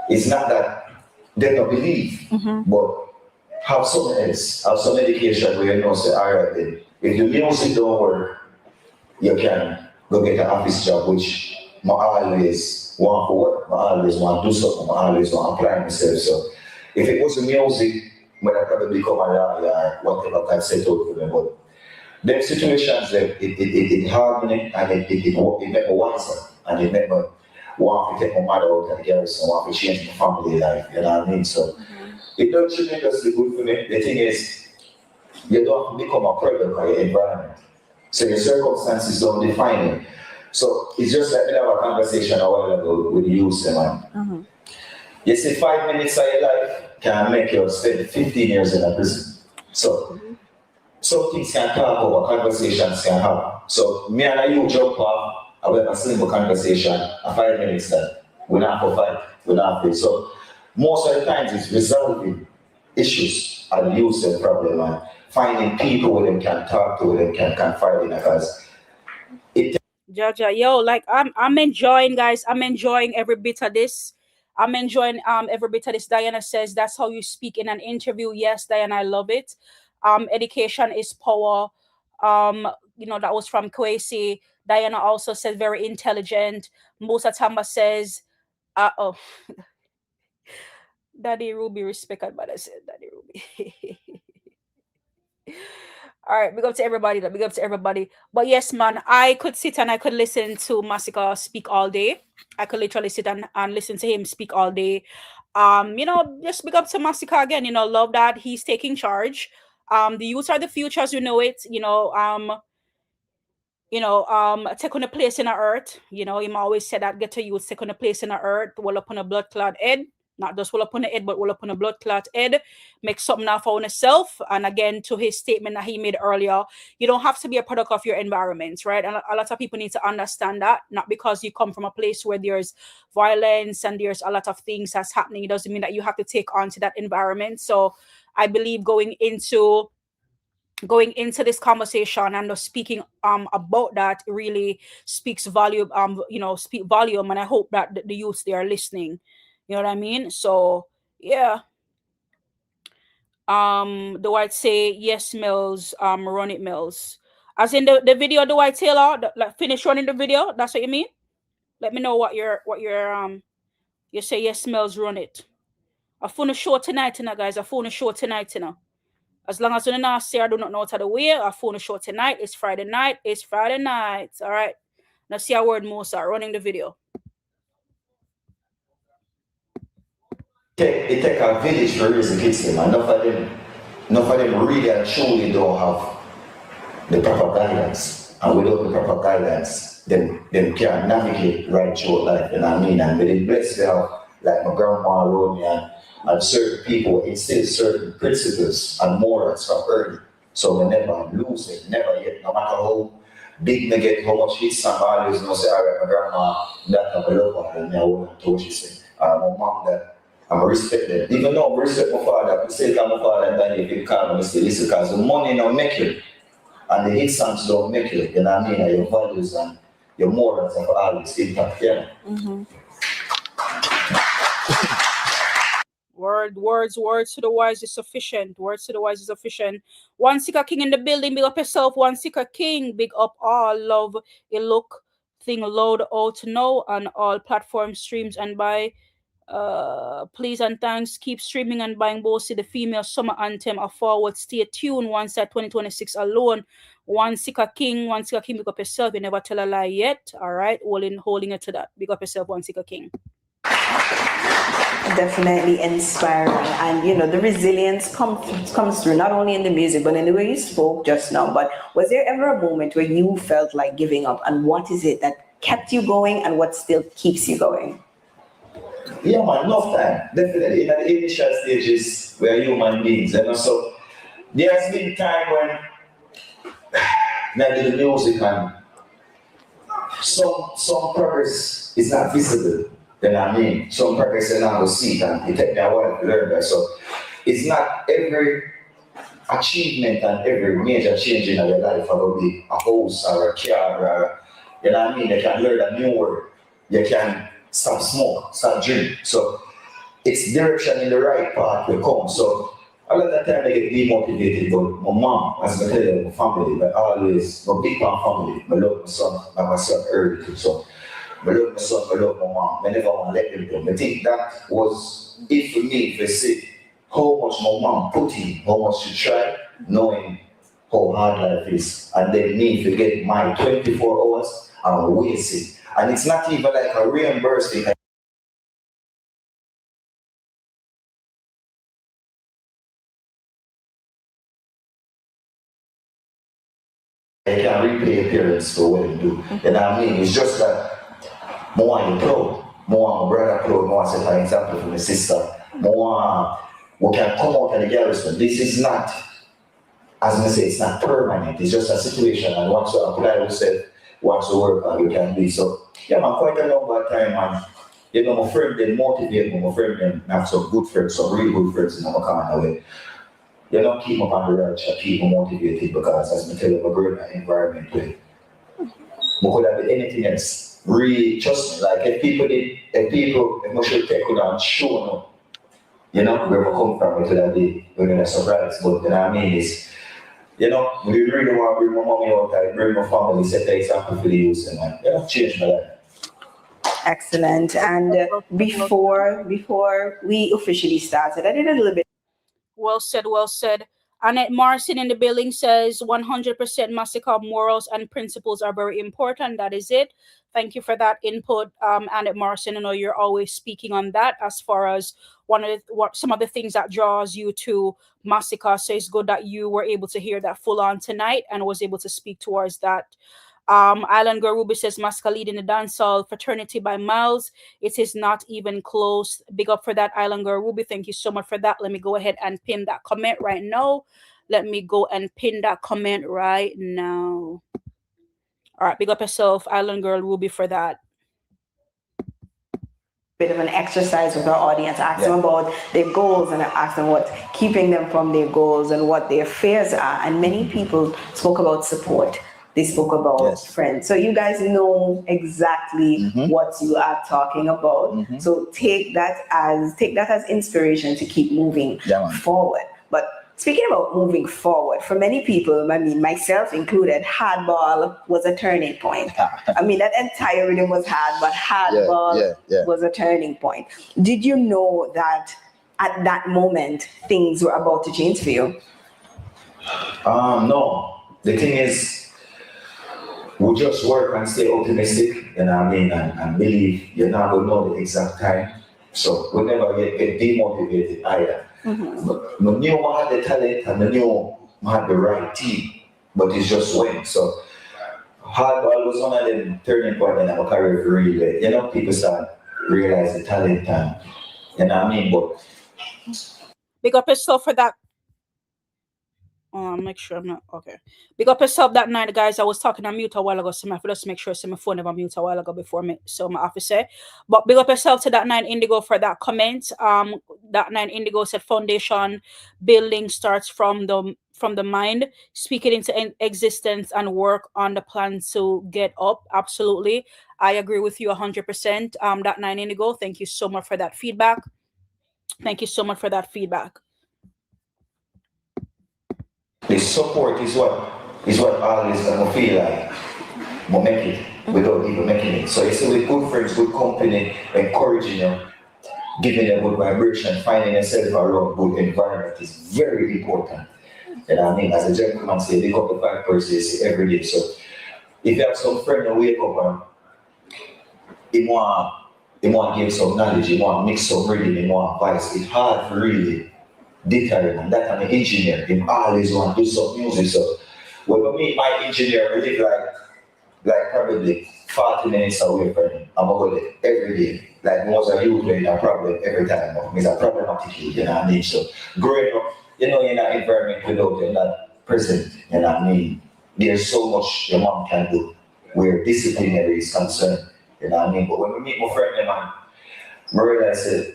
It's not that they don't believe, but have some else, have some education where say, all right then, if the music don't work, you can go get an office job, which I always want to work. I always want to do something. I always want to apply myself. So if it was the music, when I probably become a lawyer or whatever can set out for them. But them situations, it hardened me and it made me wiser. And it made me want to take my mother out of the garrison, want to change my family life, you know what I mean? So it does tremendously good for me. The thing is, you don't have to become a product of your environment. So your circumstances don't define it. So it's just like we have a conversation a while ago with you, man. You see, 5 minutes of your life can make you spend 15 years in a prison. So some things can talk over, conversations can happen. So me and you jump off, I will have a simple conversation, a 5 minutes that we're not for fight, we're not for. So most of the times it's resolving issues and use the problem and finding people where they can talk to, where they can confide in, because it. Jaja, yo, like I'm enjoying, guys. I'm enjoying every bit of this. I'm enjoying every bit of this. Diana says that's how you speak in an interview. Yes, Diana, I love it. Education is power. That was from Kwesi. Diana also said very intelligent. Musa Tamba says, Daddy Ruby, respect, but I said Daddy Ruby. All right, big up to everybody. Big up to everybody. But yes, man, I could sit and I could listen to Masicka speak all day. I could literally sit and listen to him speak all day. Just big up to Masicka again. Love that he's taking charge. The youth are the future as we know it. Take on a place in the earth. Him always said that get to youth take on a place in the earth. Well upon a blood clot head. Not just well upon the head, but well upon a blood clot head. Make something out for yourself. And again, to his statement that he made earlier, you don't have to be a product of your environment, right? And a lot of people need to understand that. Not because you come from a place where there's violence and there's a lot of things that's happening, it doesn't mean that you have to take on to that environment. So I believe going into this conversation and speaking about that really speaks volume, speak volume, and I hope that the youth they are listening. You know what I mean? So yeah. The white say yes, Mellz, run it, Mellz. As in the video, the white Taylor, finish running the video. That's what you mean? Let me know what your you say yes, Mellz, run it. I phone a show tonight, guys. I phone a show tonight, As long as you not say I do not know out of the way, I phone a show tonight. It's Friday night. All right. Now see a word Musa running the video. It take a village to raise the kids, man. Enough of them really and truly don't have the proper guidance. And without the proper guidance, them can't navigate right through life, you know what I mean? And with it blessed to have, like my grandma wrote me, and certain people instill certain principles and morals from early. So we never lose it, never yet, no matter how big they get, how much hits and always say, all right, my grandma, that I'm a love her, and I won't do what she said. My mom, that I'm respect them. Even though I respect my father, I say that my father and Danny, if you call me, say listen, because the money don't make you, and the hit songs don't make you, you know what I mean? And your values and your morals are always intact, yeah. Word. Words to the wise is sufficient. Words to the wise is sufficient. One Sika King in the building. Big up yourself. One Sika King. Big up all. Love a look thing load out now on all platform streams and by please and thanks. Keep streaming and buying both the female summer anthem a forward. Stay tuned once at 2026 alone. One Sika King, big up yourself. You never tell a lie yet. All right, holding it to that. Big up yourself, One Sika King. Definitely inspiring, and the resilience comes through not only in the music but in the way you spoke just now. But was there ever a moment where you felt like giving up, and what is it that kept you going and what still keeps you going? Yeah, man, enough time. Definitely. In the initial stages, we're human beings, so there has been time when maybe the music and some progress is not visible. Some progress is not to see it, and it takes me a while to learn that. So it's not every achievement and every major change in your life will be a house or a car or, you can learn a new word. You can stop smoke, stop drink. So it's direction in the right path will come. So a lot of time I get demotivated, but my mom, as I tell you, my family, but always, my big man family, I love my son, like my son early too. So I love my son, I love my mom, I never want to let them go. I think that was it for me, to see how much my mom put in, how much she tried, knowing how hard life is. And then me to get my 24 hours and waste it. And it's not even like a reimbursement. I can repay appearance for what they do. It's just that more on the proud, more on my brother proud, more set an example for my sister, more we can come out of the garrison. This is not, as I say, it's not permanent, it's just a situation, and once you apply yourself, once you work on, you can be. So yeah, man, quite a long time, and my friend they motivate me, my friend them have some good friends, some really good friends in my kind of way. They don't keep me on the right track, keep me motivated, because as I tell you, I'm a great environment where I could have been anything else. Really, just like if I should take it and show up, where I come from, it would have been a surprise. But is, we really want to bring my mommy out, I bring my family, set the example for the youth, and change my life. Excellent. And before we officially started, I did a little bit. Well said. Annette Marcin in the building says 100% Masicka morals and principles are very important. That is it. Thank you for that input, Annette Marcin. I know you're always speaking on that as far as some of the things that draws you to Masicka. So it's good that you were able to hear that full on tonight and was able to speak towards that. Island Girl Ruby says Masicka leading the dancehall fraternity by Mellz. It is not even close. Big up for that, Island Girl Ruby. Thank you so much for that. Let me go ahead and pin that comment right now. All right, big up yourself, Island Girl Ruby, for that. Bit of an exercise with our audience, ask them about their goals and ask them what's keeping them from their goals and what their fears are. And many people spoke about support. They spoke about friends. So you guys know exactly what you are talking about. So take that as inspiration to keep moving forward. But speaking about moving forward, for many people, myself included, hardball was a turning point. That entire rhythm was hard, but hardball was a turning point. Did you know that at that moment, things were about to change for you? No. The thing is, we just work and stay optimistic, and believe you're not going to know the exact time. So we never get demotivated either. But we knew I had the talent and we knew I had the right team, but it's just went. So hardball was one of them turning point in our career, really. People start realize the talent and, but big up yourself for that. Make sure I'm not okay. Big up yourself that night, guys. I was talking on mute a while ago, so I have to just make sure my phone never mute a while ago before me. So my officer. But big up yourself to that 9 Indigo for that comment. That 9 Indigo said foundation building starts from the mind, speak it into existence and work on the plan to get up. Absolutely. I agree with you 100%. That 9 Indigo, thank you so much for that feedback. Thank you so much for that feedback. The support is what always gonna feel like but make it without even making it. So you see with good friends, good company, encouraging you, giving them good vibration, finding yourself around good environment is very important. And I mean, as a gentleman say, pick up the 5% every day. So if you have some friend who wake up and he want give some knowledge, he want mix some reading, he want advice, it's hard to really deter and that I'm an engineer, he always want to do some music. So when I meet my engineer, I live like probably 40 minutes away from him. I'm over there every day. Like most of you doing a problem every time. It's a problematic kid, you know what I mean? So growing up, you know, in an environment without you're not present, you know what I mean? There's so much your mom can do where disciplinary is concerned, you know what I mean? But when we meet my friend, man, I realize that,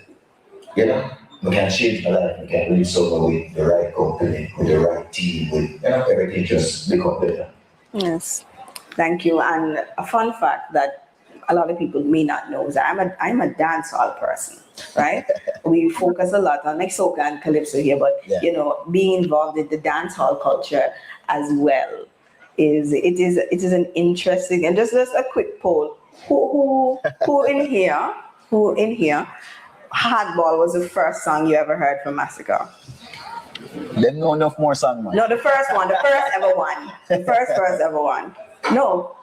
you know, we can change my life, we can really solve with the right company, with the right team, with, you know, everything just become better. Yes. Thank you. And a fun fact that a lot of people may not know is that I'm a dancehall person, right? We focus a lot on like soca and calypso here, but you know, being involved in the dancehall culture as well is an interesting. And just a quick poll: who in here Hardball was the first song you ever heard from Masicka? Them know enough more song, man. No, the first ever one. The first ever one. No,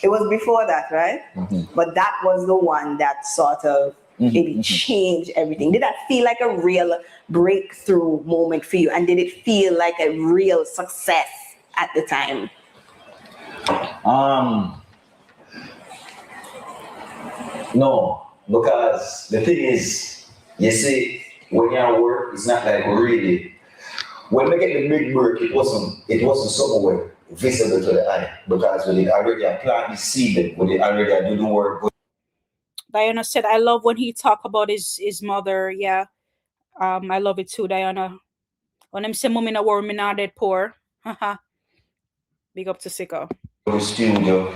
it was before that, right? Mm-hmm. But that was the one that sort of maybe changed everything. Did that feel like a real breakthrough moment for you? And did it feel like a real success at the time? No, because the thing is, you see, when you're work, it's not like really. When we get the big work, it wasn't somewhere visible to the eye because we did already plant the seed, we did already do the work. Diana said, I love when he talk about his mother. Yeah. I love it too, Diana. When him say mommy na worry, me not dead poor. Big up to Sicko. The studio,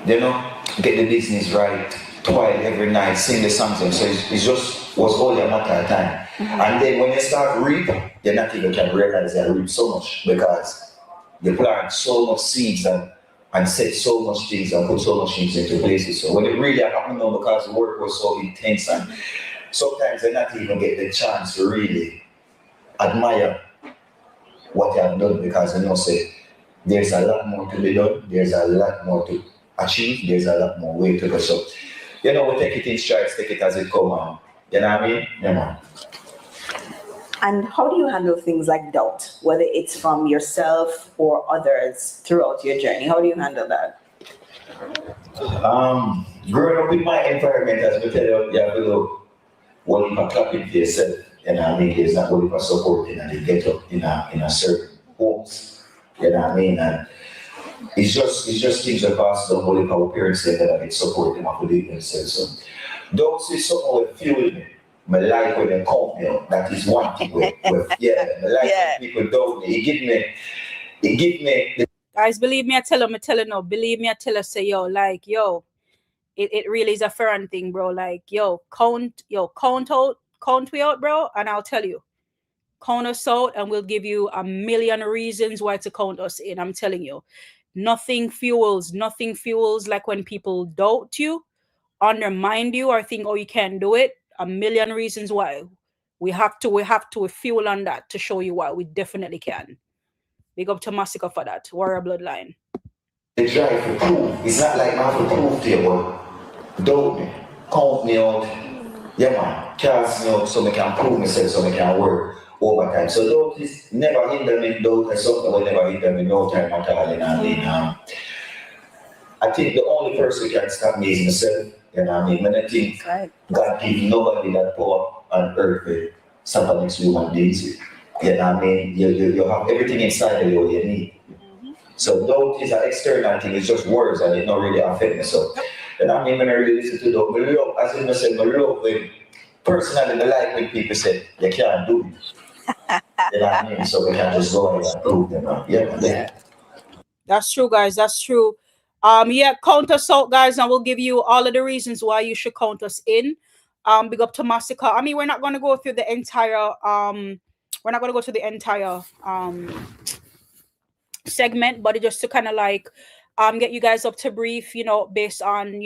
you know, get the business right, twile every night, sing the songs and so it just was all a matter of time. And then when you start reap, you're not even can realize that reap so much because you plant so much seeds and set so much things and put so much things into places. So when it really happened now because the work was so intense and sometimes they not even get the chance to really admire what you have done because you know say there's a lot more to be done, there's a lot more to achieve, there's a lot more way to go. So, you know, we take it in strides, take it as it comes on. You know what I mean? Yeah, man. And how do you handle things like doubt, whether it's from yourself or others throughout your journey? How do you handle that? Growing up in my environment, as we tell you, you have to what you clapping for yourself. You know what I mean? There's not what you supporting and you get up in a certain homes. You know what I mean? And it's just things that pass down what our parents say that I support them and believe themselves. So those is something that fuel me. I like when they come, you know, that is one thing with I like when people doubt me. It give me the guys, believe me, I tell her no. Believe me, I tell her say yo, like yo, it really is a foreign thing, bro. Like count we out, bro, and I'll tell you. Count us out and we'll give you a million reasons why to count us in. I'm telling you. Nothing fuels like when people doubt you, undermine you, or think, oh, you can't do it. A million reasons why. We have to fuel on that to show you why we definitely can. Big up to Masicka for that. Warrior Bloodline. The drive to prove. It's not like I have to prove to you, but doubt me. Count me out. Yeah, man. Cast me out so I can prove myself, so I can work over time. So doubt is never hinder me. Doubt is something will never hinder me no time at all. I think the only person who can stop me is myself. You know what I mean? When I think God gives nobody that power on earth with something next human beings. You know what I mean? You have everything inside of you you need. So doubt is an external thing, it's just words and it not really affect me. So you know what I mean? When I really listen to doubt, I love, as I said, I love when personally I like when people say you can't do it. You know what I mean? So we can just go ahead and prove them. Yeah. That's true, guys. That's true. Count us out, guys, and we'll give you all of the reasons why you should count us in. Big up to Masicka. I mean, we're not gonna go through the entire segment, but just to kind of like get you guys up to brief, based on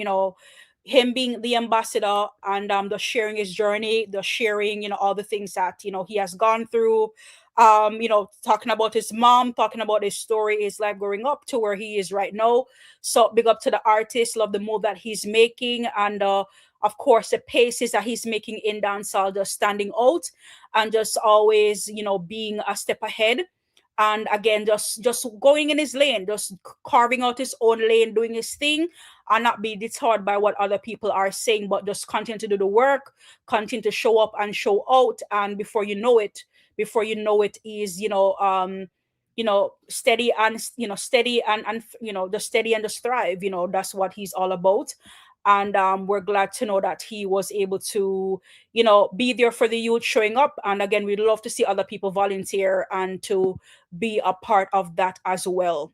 him being the ambassador, and the sharing his journey, the sharing all the things that he has gone through, talking about his mom, talking about his story, his life growing up to where he is right now. So big up to the artist, love the move that he's making, and of course the paces that he's making in dancehall, just standing out and just always being a step ahead. And again, just going in his lane, just carving out his own lane, doing his thing, and not be deterred by what other people are saying, but just continue to do the work, continue to show up and show out. And before you know it is steady and steady and the steady and the strive. That's what he's all about. And we're glad to know that he was able to be there for the youth, showing up. And again, we'd love to see other people volunteer and to be a part of that as well.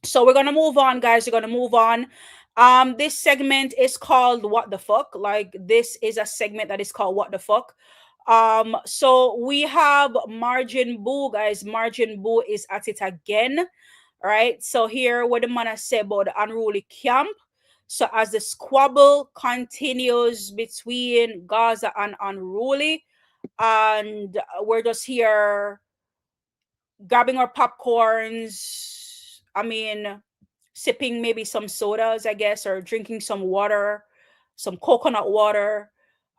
So we're gonna move on, guys. We're gonna move on. This segment is called What the Fuck. Like, this is a segment that is called What the Fuck. So we have Margin Boo, guys. Margin Boo is at it again, right? So here what the man has said about the Unruly camp. So as the squabble continues between Gaza and Unruly, and we're just here grabbing our popcorns, I mean, sipping maybe some sodas, I guess, or drinking some water, some coconut water,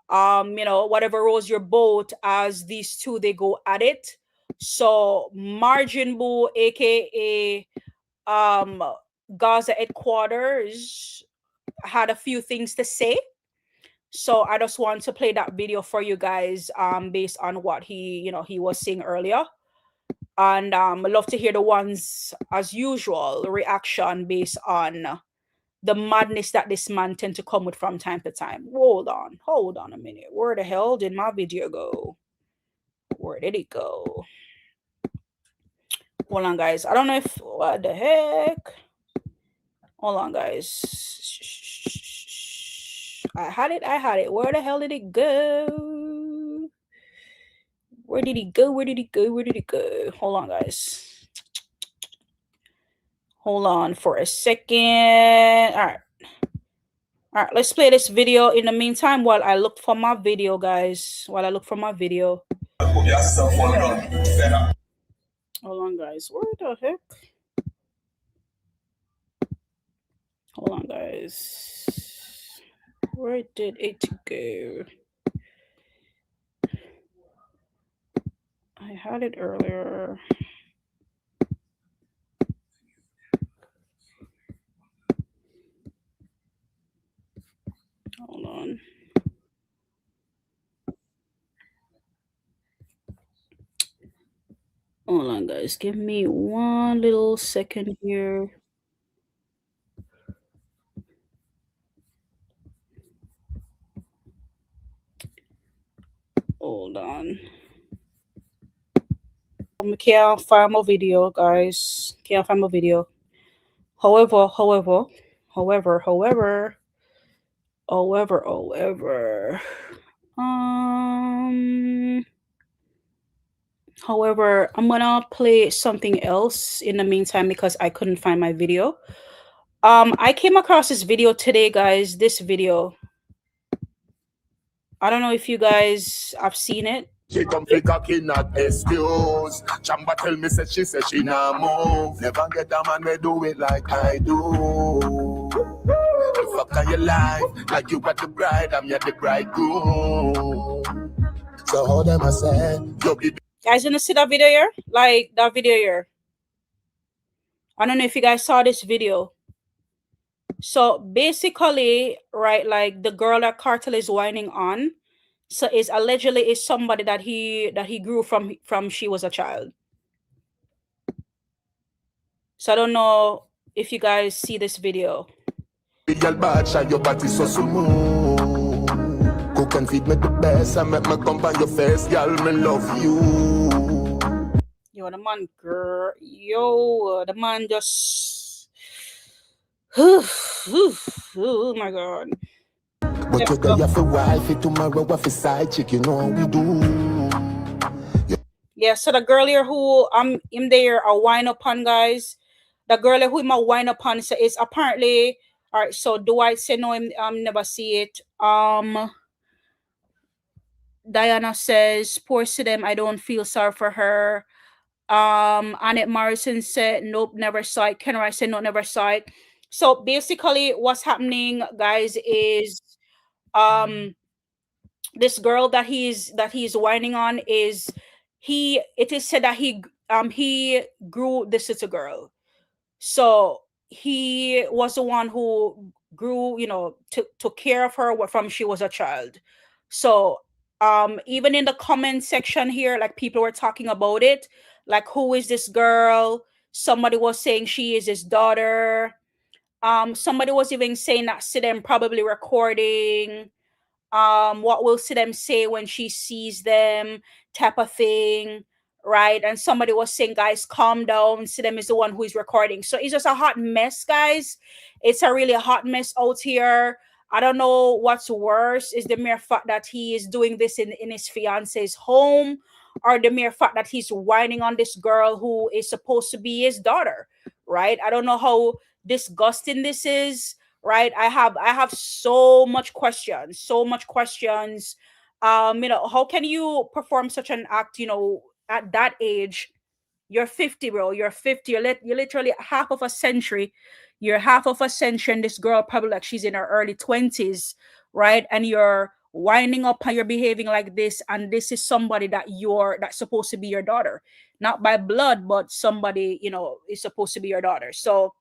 whatever rolls your boat, as these two, they go at it. So Margin Boo, aka Gaza headquarters, had a few things to say. So I just want to play that video for you guys, based on what he was saying earlier. And I'd love to hear the ones, as usual, reaction based on the madness that this man tend to come with from time to time. Hold on a minute. Where the hell did my video go? Where did it go? Hold on, guys. I don't know if, what the heck? Hold on, guys. I had it. Where the hell did it go? Where did it go? Hold on, guys. Hold on for a second. All right, let's play this video in the meantime while I look for my video, guys. Hold on, guys. Where the heck? Hold on, guys. Where did it go? I had it earlier. Hold on. Hold on, guys. Give me one little second here. Hold on. I can't find my video, guys. Can't find my video. However, I'm gonna play something else in the meantime because I couldn't find my video. I came across this video today, guys. This video. I don't know if you guys have seen it. She come pick up in not excuse. Chamba tell me say she nah move. Never get a man we do it like I do. The fuck are you life? Like you got the bride, I'm yet the bridegroom. So how them I say, guys, wanna see that video here? Like that video here. I don't know if you guys saw this video. So basically, right, like the girl that Cartel is whining on, so is allegedly is somebody that he grew from she was a child. So I don't know if you guys see this video. Girl bad shot your body so smooth. Cook and feed me the best. I make me come by your face, girl. Me love you. Yo, the man, girl. Yo, the man just. Oh my God. But today you for wife, tomorrow you for side chick, you know how we do. Yeah, so the girl here who him there a wine upon, guys. The girl who him a wine upon so is apparently all right. So Dwight say no, him never see it. Diana says, poor to them, I don't feel sorry for her. Annette Morrison said, nope, never saw it. Ken Rice said, no, never saw it. So basically, what's happening, guys, is this girl that he's whining on is it is said that he grew this little girl. So he was the one who grew, took care of her from she was a child. So even in the comment section here, like people were talking about it, like who is this girl? Somebody was saying she is his daughter. Somebody was even saying that see them probably recording. What will see them say when she sees them, type of thing, right? And somebody was saying, guys, calm down. See them is the one who is recording. So it's just a hot mess, guys. It's a really hot mess out here. I don't know what's worse, is the mere fact that he is doing this in his fiance's home, or the mere fact that he's whining on this girl who is supposed to be his daughter, right? I don't know how disgusting this is, right? I have so much questions. How can you perform such an act, at that age? You're 50, bro. You're 50. You're literally half of a century. You're half of a century, and this girl probably like she's in her early 20s, right? And you're winding up and you're behaving like this, and this is somebody that's supposed to be your daughter, not by blood, but somebody is supposed to be your daughter. So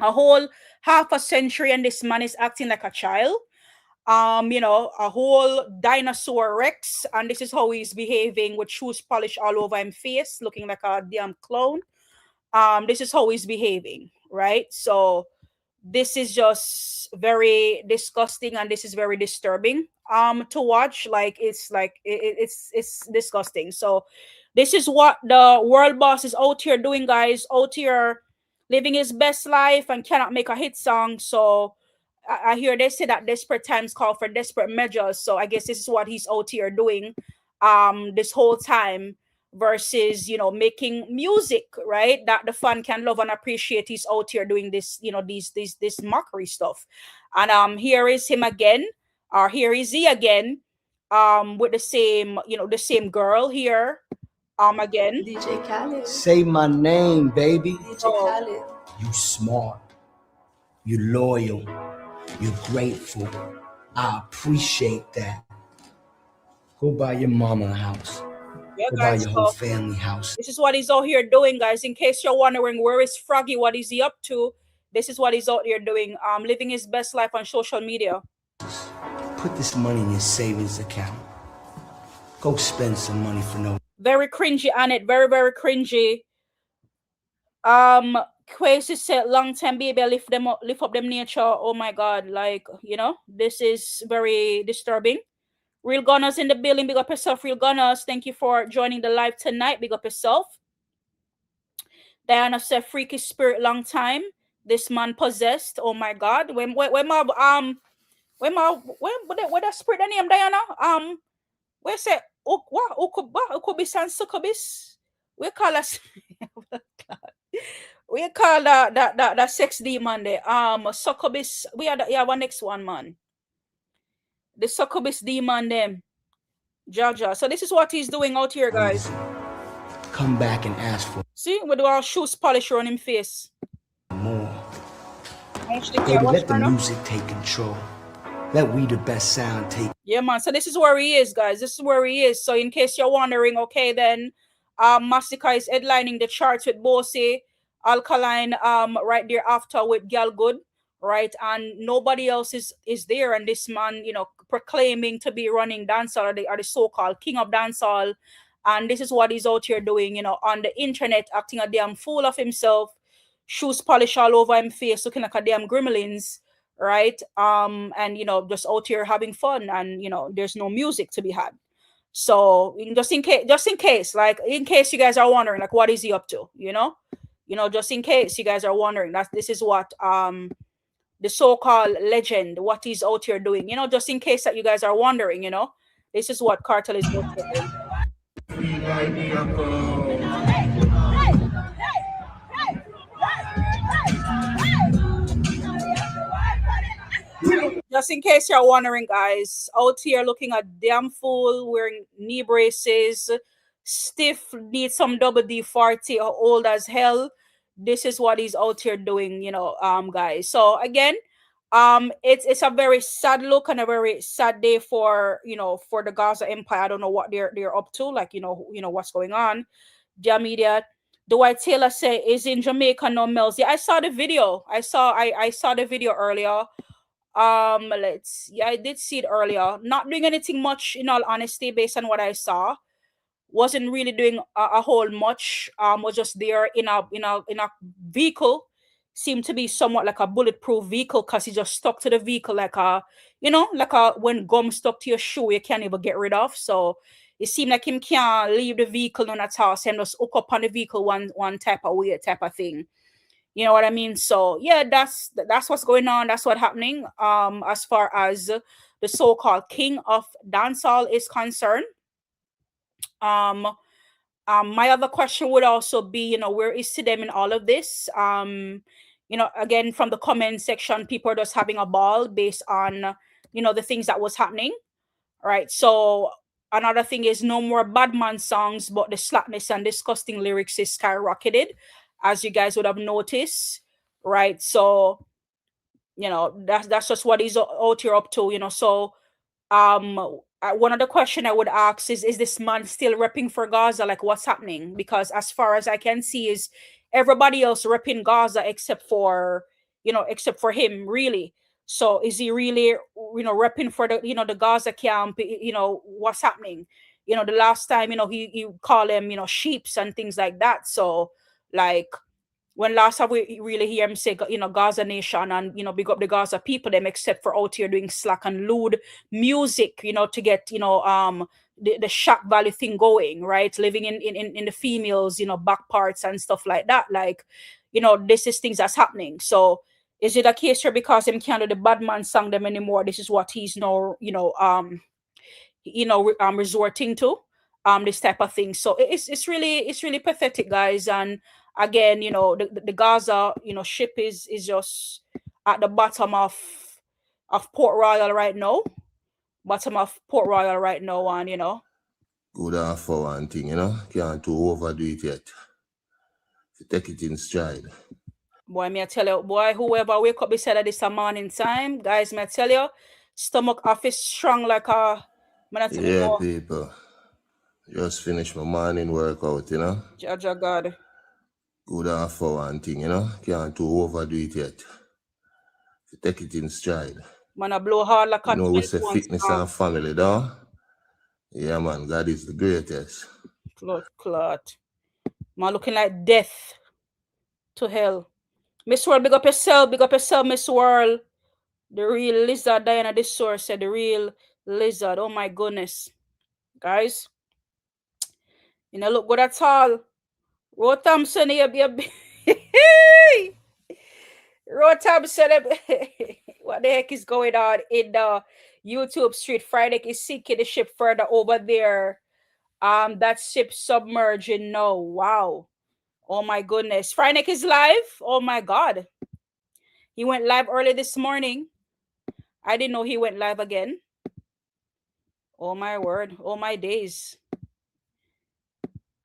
a whole half a century, and this man is acting like a child. A whole dinosaur Rex, and this is how he's behaving with shoes polished all over him face, looking like a damn clown. This is how he's behaving, right? So this is just very disgusting, and this is very disturbing to watch. It's disgusting. So this is what the world boss is out here doing, guys, out here living his best life and cannot make a hit song. So I hear they say that desperate times call for desperate measures. So I guess this is what he's out here doing this whole time, versus making music, right, that the fan can love and appreciate. He's out here doing this, this mockery stuff. And here is him again, or here is he again, with the same girl here again. DJ Khaled. Say my name, baby. DJ Khaled. You smart. You loyal. You're grateful. I appreciate that. Go buy your mama a house. Yeah, Go buy guys, your whole family house. This is what he's out here doing, guys. In case you're wondering where is Froggy, what is he up to? This is what he's out here doing. Living his best life on social media. Put this money in your savings account. Go spend some money for no. Very cringy on it. Very, very cringy. Quasi said, long time baby, lift up them nature. Oh my god, this is very disturbing. Real Gunners in the building, big up yourself, Real Gunners. Thank you for joining the live tonight. Big up yourself. Diana said, freaky spirit, long time. This man possessed. Oh my god. When that spirit the name, Diana? Where say what be sans succubus? We call us we call that sex demon there. Succubus. We have one next one, man. The succubus demon them. Jaja. So this is what he's doing out here, guys. Come back and ask for. See, with our shoes polish on him face. More. Baby, let the music take control. Let we the best sound take. Yeah, man. So this is where he is, guys. This is where he is. So in case you're wondering, okay, then Masicka is headlining the charts with Bossy, Alkaline, right there after with Gal Good, right? And nobody else is there. And this man, proclaiming to be running dancehall, or the so-called king of dancehall. And this is what he's out here doing, on the internet, acting a damn fool of himself, shoes polish all over him face, looking like a damn gremlins, right? And just out here having fun, and there's no music to be had. So just in case, like in case you guys are wondering, like what is he up to? Just in case you guys are wondering, this is what the so-called legend, what he's out here doing. Just in case that you guys are wondering, this is what Cartel is out here doing. Just in case you're wondering, guys, out here looking a damn fool, wearing knee braces, stiff, need some double D40, old as hell. This is what he's out here doing, guys. So again, it's a very sad look and a very sad day for for the Gaza Empire. I don't know what they're up to, like what's going on. The media. Dwight Taylor say is in Jamaica, no Mellz. Yeah, I saw the video. I saw the video earlier. I did see it earlier. Not doing anything much, in all honesty, based on what I saw. Wasn't really doing a whole much. Was just there in a vehicle. Seemed to be somewhat like a bulletproof vehicle because he just stuck to the vehicle like when gum stuck to your shoe you can't even get rid of. So it seemed like him can't leave the vehicle on at all. So him just hook up on the vehicle one type of weird type of thing. You know what I mean? So yeah, that's what's going on. That's what's happening. As far as the so-called king of dancehall is concerned. My other question would also be, where is them in all of this? Again, from the comment section, people are just having a ball based on, the things that was happening. Right. So another thing is no more Badman songs, but the slackness and disgusting lyrics is skyrocketed, as you guys would have noticed. Right. So, that's just what he's out here up to, So one of the question I would ask is this man still repping for Gaza? Like, what's happening? Because as far as I can see, is everybody else repping Gaza except for him, really. So is he really, repping for the Gaza camp? What's happening? The last time, he called them, sheeps and things like that. So, like, when last time we really hear him say, Gaza nation and, big up the Gaza people, them except for out here doing slack and lewd music, to get, the shock value thing going, right? Living in the females, back parts and stuff like that. Like, this is things that's happening. So is it a case here because him can't do the bad man song them anymore? This is what he's now, resorting to this type of thing. So it's really pathetic, guys. And again, the Gaza ship is just at the bottom of Port Royal right now. Bottom of Port Royal right now, and Good off for one thing, can't too overdo it yet. You take it in stride. Boy, me I tell you, boy, whoever wake up beside of this a morning time, guys, me I tell you, stomach office strong like a yeah, people. Just finish my morning workout, Jaja God. Good off for one thing, can't too overdo it yet. You take it in stride. Man, I blow hard like a we say fitness and family, though. Yeah, man, God is the greatest. Clot. Man, looking like death to hell. Miss World, big up yourself, Miss World. The real lizard, Diana, this source said the real lizard. Oh my goodness. Guys. Look good at all. Ro Thompson, Ro Thompson, what the heck is going on in the YouTube street? Friday is sinking the ship further over there. That ship submerging now. Wow. Oh my goodness. Friday is live. Oh my God. He went live early this morning. I didn't know he went live again. Oh my word. Oh my days.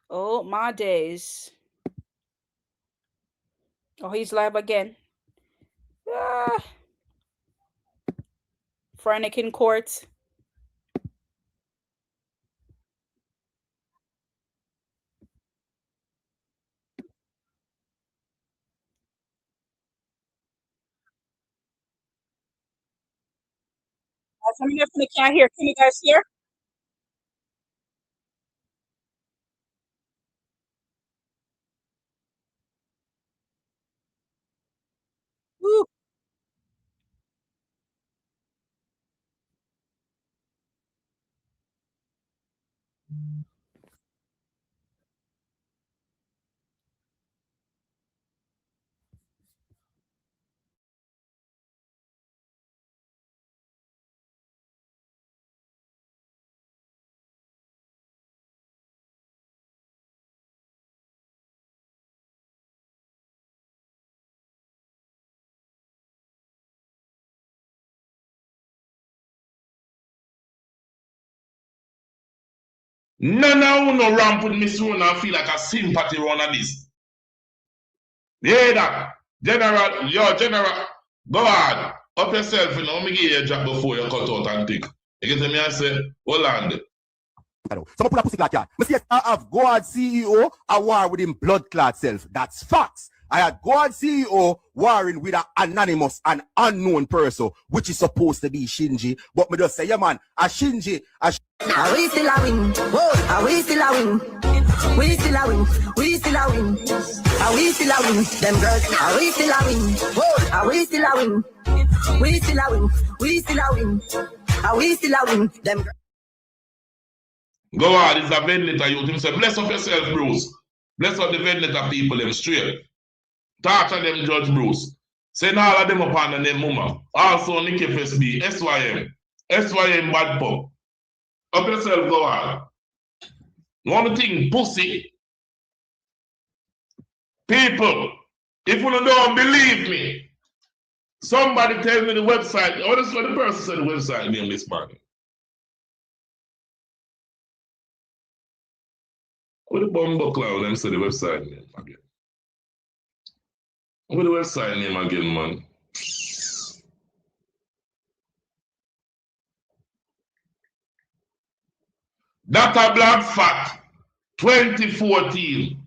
Oh my days. Oh, he's live again. Friday in court. Some of you can't hear. Can you guys hear? Woo. None of you no ramp with me soon and feel like a sympathy run on this. You hear that? General, go on. Up yourself, you know, me give you a job before you cut out and think. You get me and say, hold on. So I pull a pussy clot, yeah. I see I have God CEO a war with him blood clot self. That's facts. I had God CEO warring with an anonymous and unknown person, which is supposed to be Shinji. But me just say, yeah, man, a Shinji, Are we still a win? Whoa, are we still a win? We still a win. We still a win. Are we still a win? Them girls, are we still a win? Whoa, are we still a win? We still a win. We still a win. Are we still a win? Them girls. Go on, it's a vendetta youth. Him say, bless up yourself, Bruce. Bless up the vendetta people, them straight. Talk to them, Judge Bruce. Send all of them upon the name Mama. Also, Nicky FSB, SYM bad pop. Up yourself, go on. One thing, pussy. People, if you don't believe me, somebody tell me the website. What is what the person said the website name this morning? What the bumble cloud and say the website name again? What the website name again, man? Data Black Fat 2014.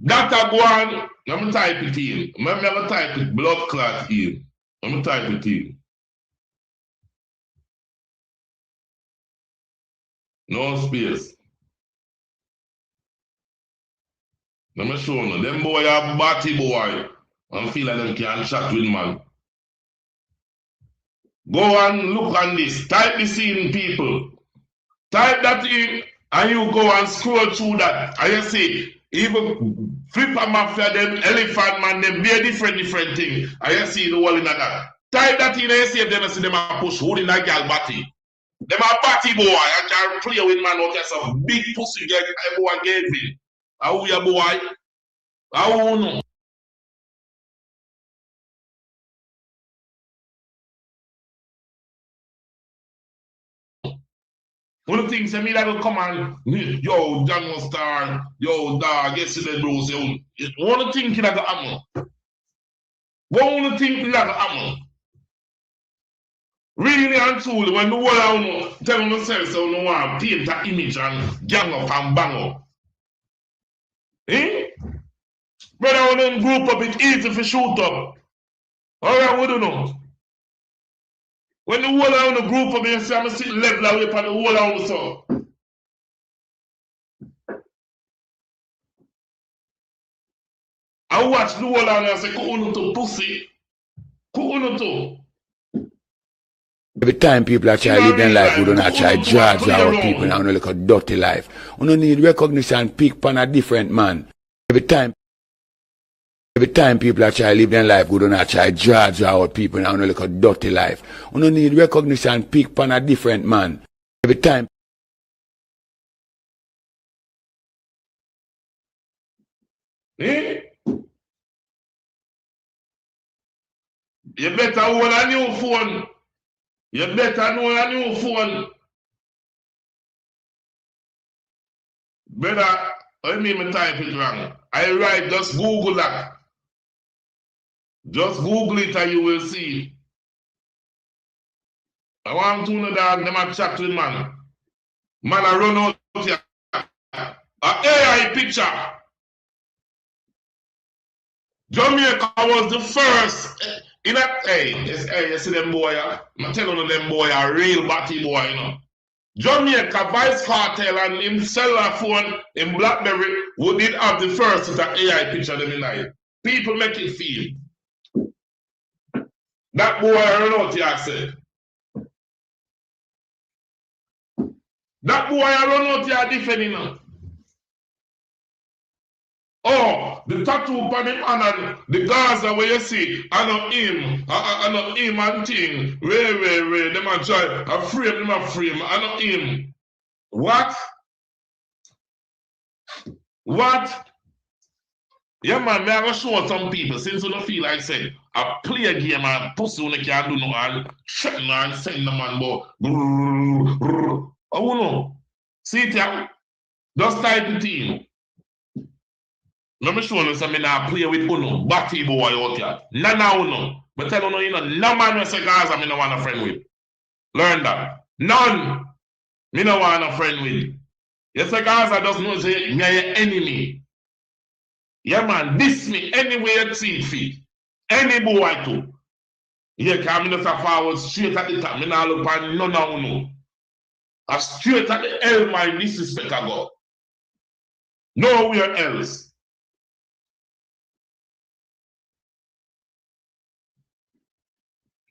Data go on. Let me type it in. Let me type it blood clot in. Let me type it in. No space. Let me show you. Them boy are batty boy. And feel like them can chat with man. Go and look on this. Type this in, people. Type that in and you go and scroll through that. And you see, even Flipper Mafia, them Elephant Man, them be a different thing. And you see the wall in that. Type that in and you see if them see them a push hood in that girl batty. Them a batty boy and can play with man out there some big pussy girl everyone gave him. How we a boy? How we know? One of the things that me that will come on, yo, Jungle Star, yo, dog, yesterday, bro, so one of the things that will happen. One of the things that will happen. Really and truly, when the world I tell themselves, so no one paint that image and gang up and bang up. Eh? Brother, when them group up, it's easy for shoot up. Alright, we don't know. When the whole of the group of me, say I'm sitting level away from the whole of the so. I watch the whole of them and say, Ku'unu to pussy. Ku'unu to. Every time people are trying to live their life, we don't try to judge our people and look at dirty life. We don't need recognition, pick on a different man. Every time people are trying to live their life, we don't try to judge our people and look at dirty life. We don't need recognition, pick on a different man. Every time. Eh? You better hold a new phone. You better know a new phone. Brother, I mean type it wrong. I write, just Google that. Just Google it and you will see. I want to know that them a chat with man. Man I run out here. A AI picture. Jamaica was the first in a you see them boy. I'm telling you them boy a real batty boy, you know. Jamaica Vice Cartel and him cellular phone in BlackBerry who did have the first with an AI picture them in it. People make it feel. That boy run out here said. That boy run out here defending him. Oh, the tattoo on him and the Gaza where you see, I know him and thing. Wait, them a try, I frame, I know him. What? Yeah, man, me I go show some people since you don't feel like saying I play a game and pussy when you can't do no and threaten and send the man, but I don't know. See it here? Just type the team. Let me show you something I play with Uno. Batty boy out here. None Uno. But tell Uno, you know, no man will say Gaza me no want a friend with. Learn that. None. Me no want a friend with. You say Gaza doesn't know say me are your enemy. Yeah man, diss me anywhere you see fit. Any boy too. Yeah, come in just forward straight at the top. Me not look on none of Uno. I straight at the hell my disrespect I go. Nowhere else.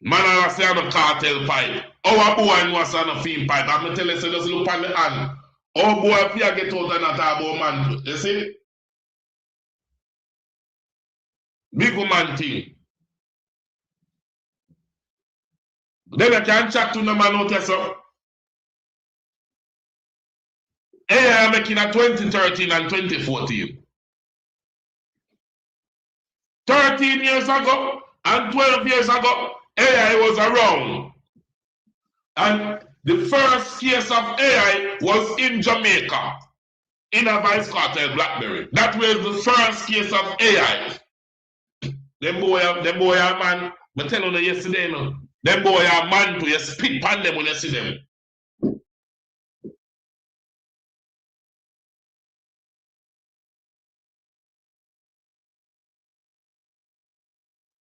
Man, I say I'm a cartel pipe. Our boy was on a film pipe. I'm telling you, just look on the hand. Our boy, if you get out and not about man, you see? Big man thing. Then I can chat to the man out there, so. Hey, I'm making a 2013 and 2014. 13 years ago and 12 years ago, AI was around. And the first case of AI was in Jamaica, in a Vice Cartel Blackberry. That was the first case of AI. Them boy are man. I tell you yesterday, no. Them boy are man to you spit on them when you see them.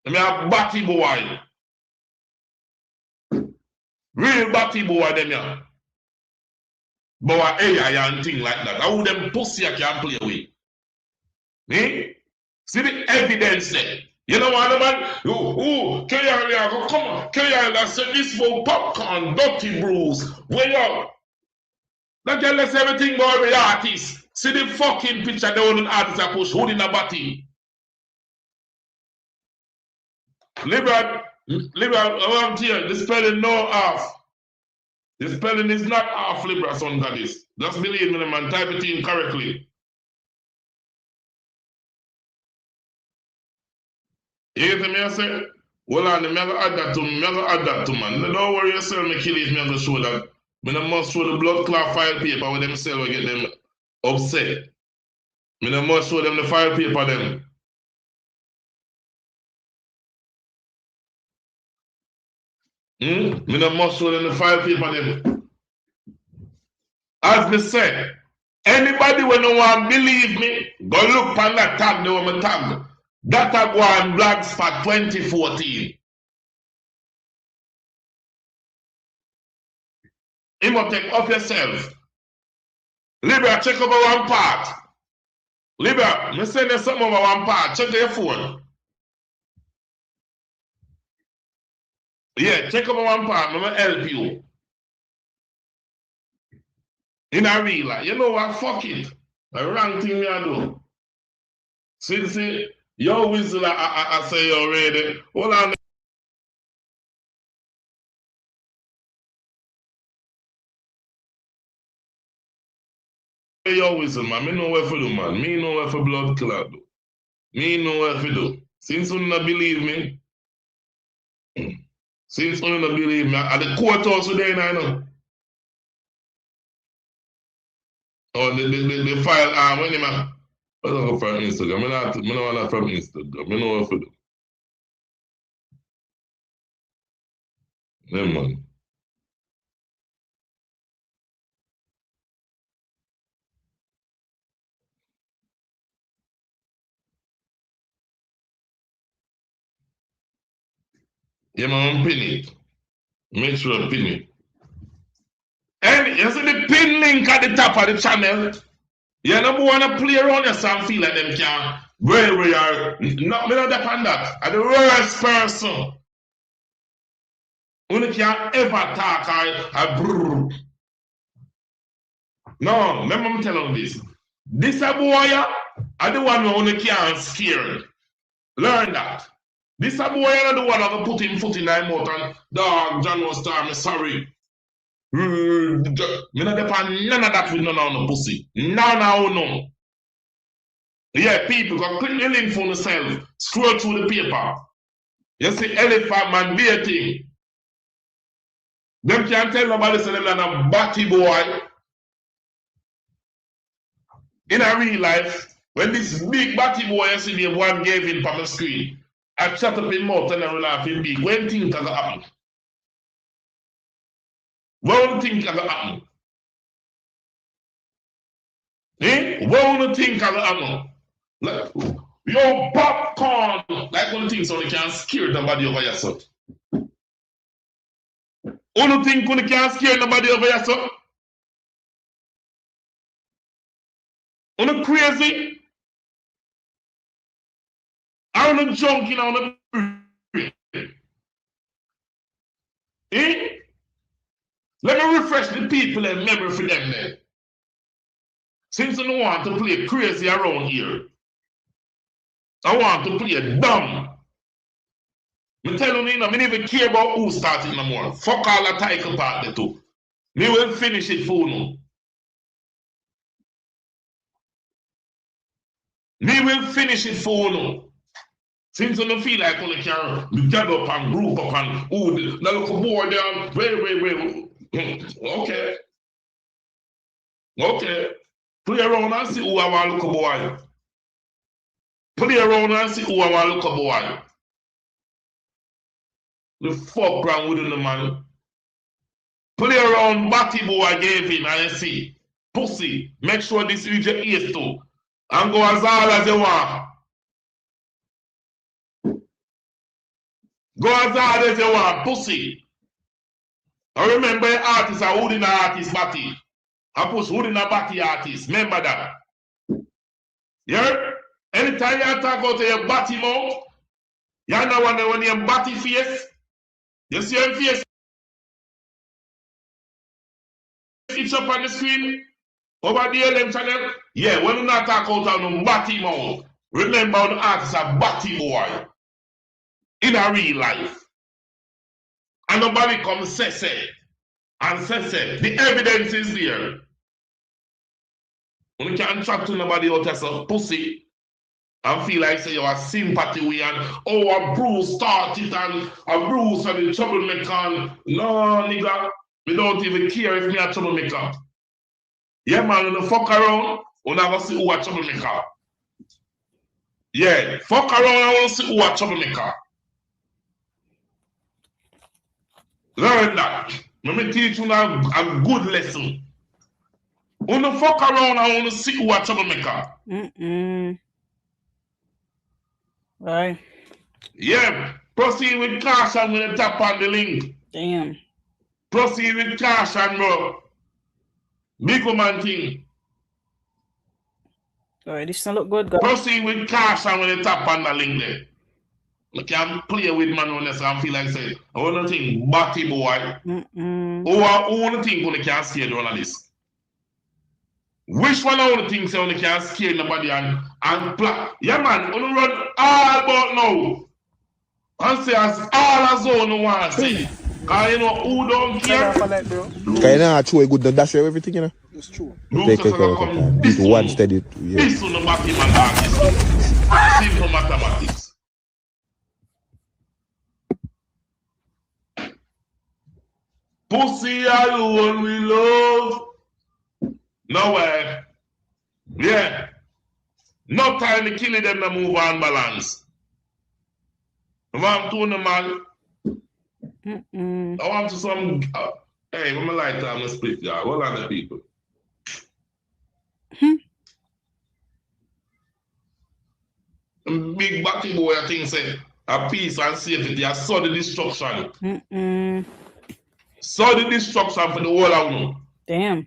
Them are batty boy. Real batty boy them ya. Boy AI and thing like that. How them pussy I can play with. Eh? See the evidence there. You know what, man? Come on. I said this for popcorn, dirty brews. Where you? Not tell us everything about the artist. See the fucking picture the old artist I push holding a body. Liberal, around here, the spelling no half. The spelling is not half Libra, son goddess. Just believe me, man. Type it in correctly. You hear me? I say, well, I'm going to add that to man. Don't worry yourself, me kill it, me going to show that. I must show the blood clot file paper with themselves and get them upset. I must show them the file paper them. I must show them the file paper them. As me said, anybody when no one believe me, go look on that tag, they want me tag. That tag one Black Spot 2014. You must take up yourself. Libra, check over one part. Libra, me send you something over one part. Check your phone. Yeah, check over one part. I'm going to help you. In a real life. You know what? Fuck it. The wrong thing I do. See, your whistle, I say you already. Hold on. Your whistle, man. Me know what to do, man. Me know what for blood clot do. Me know what to do. Since you don't believe me, at the courthouse today, I know. Oh, the file, when I don't go from Instagram. I don't want that from Instagram. I know what to do. Yeah, man. Yeah, man, pin it. Make sure I pin it. And you see the pin link at the top of the channel? You don't want to play around yourself and feel like them can where we are. No, me not depend that. I'm the worst person. Only can ever talk or brrr. No, remember I'm telling you this. This a boy are the one who only can scared. Learn that. This a boy are the one who put him foot in my mouth and dog, John was me sorry. Me not depend none of that with none of the pussy. No. Yeah, people go click the link for themselves. Scroll through the paper. You see elephant man be a thing. Them can't tell nobody say them are a batty boy. In a real life, when this big batty boy you see the one gave in from the screen, I shut up in mouth and I will laugh in big. When things are happen? What do you think are happen? What do you think are happen? Like, yo, popcorn! Like one thing so they can't scare nobody over yourself. One thing you can't scare nobody over yourself. You crazy? I'm not junking on the Let me refresh the people and memory for them then. Since you don't want to play crazy around here, I want to play dumb. I tell you, I don't even care about who started no more. Fuck all the title part they took. Me will finish it for you. Me will finish it for you. Since you don't feel like you can gather up and group up and oh, now look board there. Wait. Okay. Okay. Play around and see who I want to look boy. Play around and see who I want to look boy. The fuck wrong with the man? Play around batty boy I gave him and you see. Pussy. Make sure this is your ears too. And go as hard as you want. Go as hard as you want, pussy. I remember artists are holding an artist batty. I push holding a batty artist. Remember that. Yeah? Anytime you talk about your batty mouth, you know when you batty face, you see your face it's up on the screen over the LM channel. Yeah, when you not talk about no batty mouth, remember the artists are batty boy. In a real life. And nobody comes say. The evidence is there. When you can't talk to nobody out as a pussy and feel like say you are sympathy with and a Bruce started and a Bruce and the troublemaker and no nigga, we don't even care if me a troublemaker. Yeah man, when you fuck around, we never see who a troublemaker. Yeah, fuck around and we see who a troublemaker. Learn that. Let me teach you now a good lesson. When you fuck around, I want to see who a troublemaker. Right. Yeah. Proceed with caution when you tap on the link. Damn. Proceed with caution, bro. Big woman thing. Alright, this don't look good, guys. Proceed with caution when you tap on the link there. I can't play with man unless I feel like say, I want to think batty boy. Who want to think when they can't scare all of this? Which one I want to think say when they can't scare nobody and play? Yeah man, when you run all about now. And say as all as all you want to say. Because you know who don't care. Because you know show good, that's everything, you know. It's true. Take one steady. This on the batty man artist. Simple mathematics. Pussy alone we love. Nowhere. Yeah. No time to kill them to move on balance. If I'm doing the man, I want to some. Hey, when my light time to split, y'all. What are the people? Big batty boy, I think, say a peace and safety. I saw the destruction. Saw the destruction for the whole of them. Damn.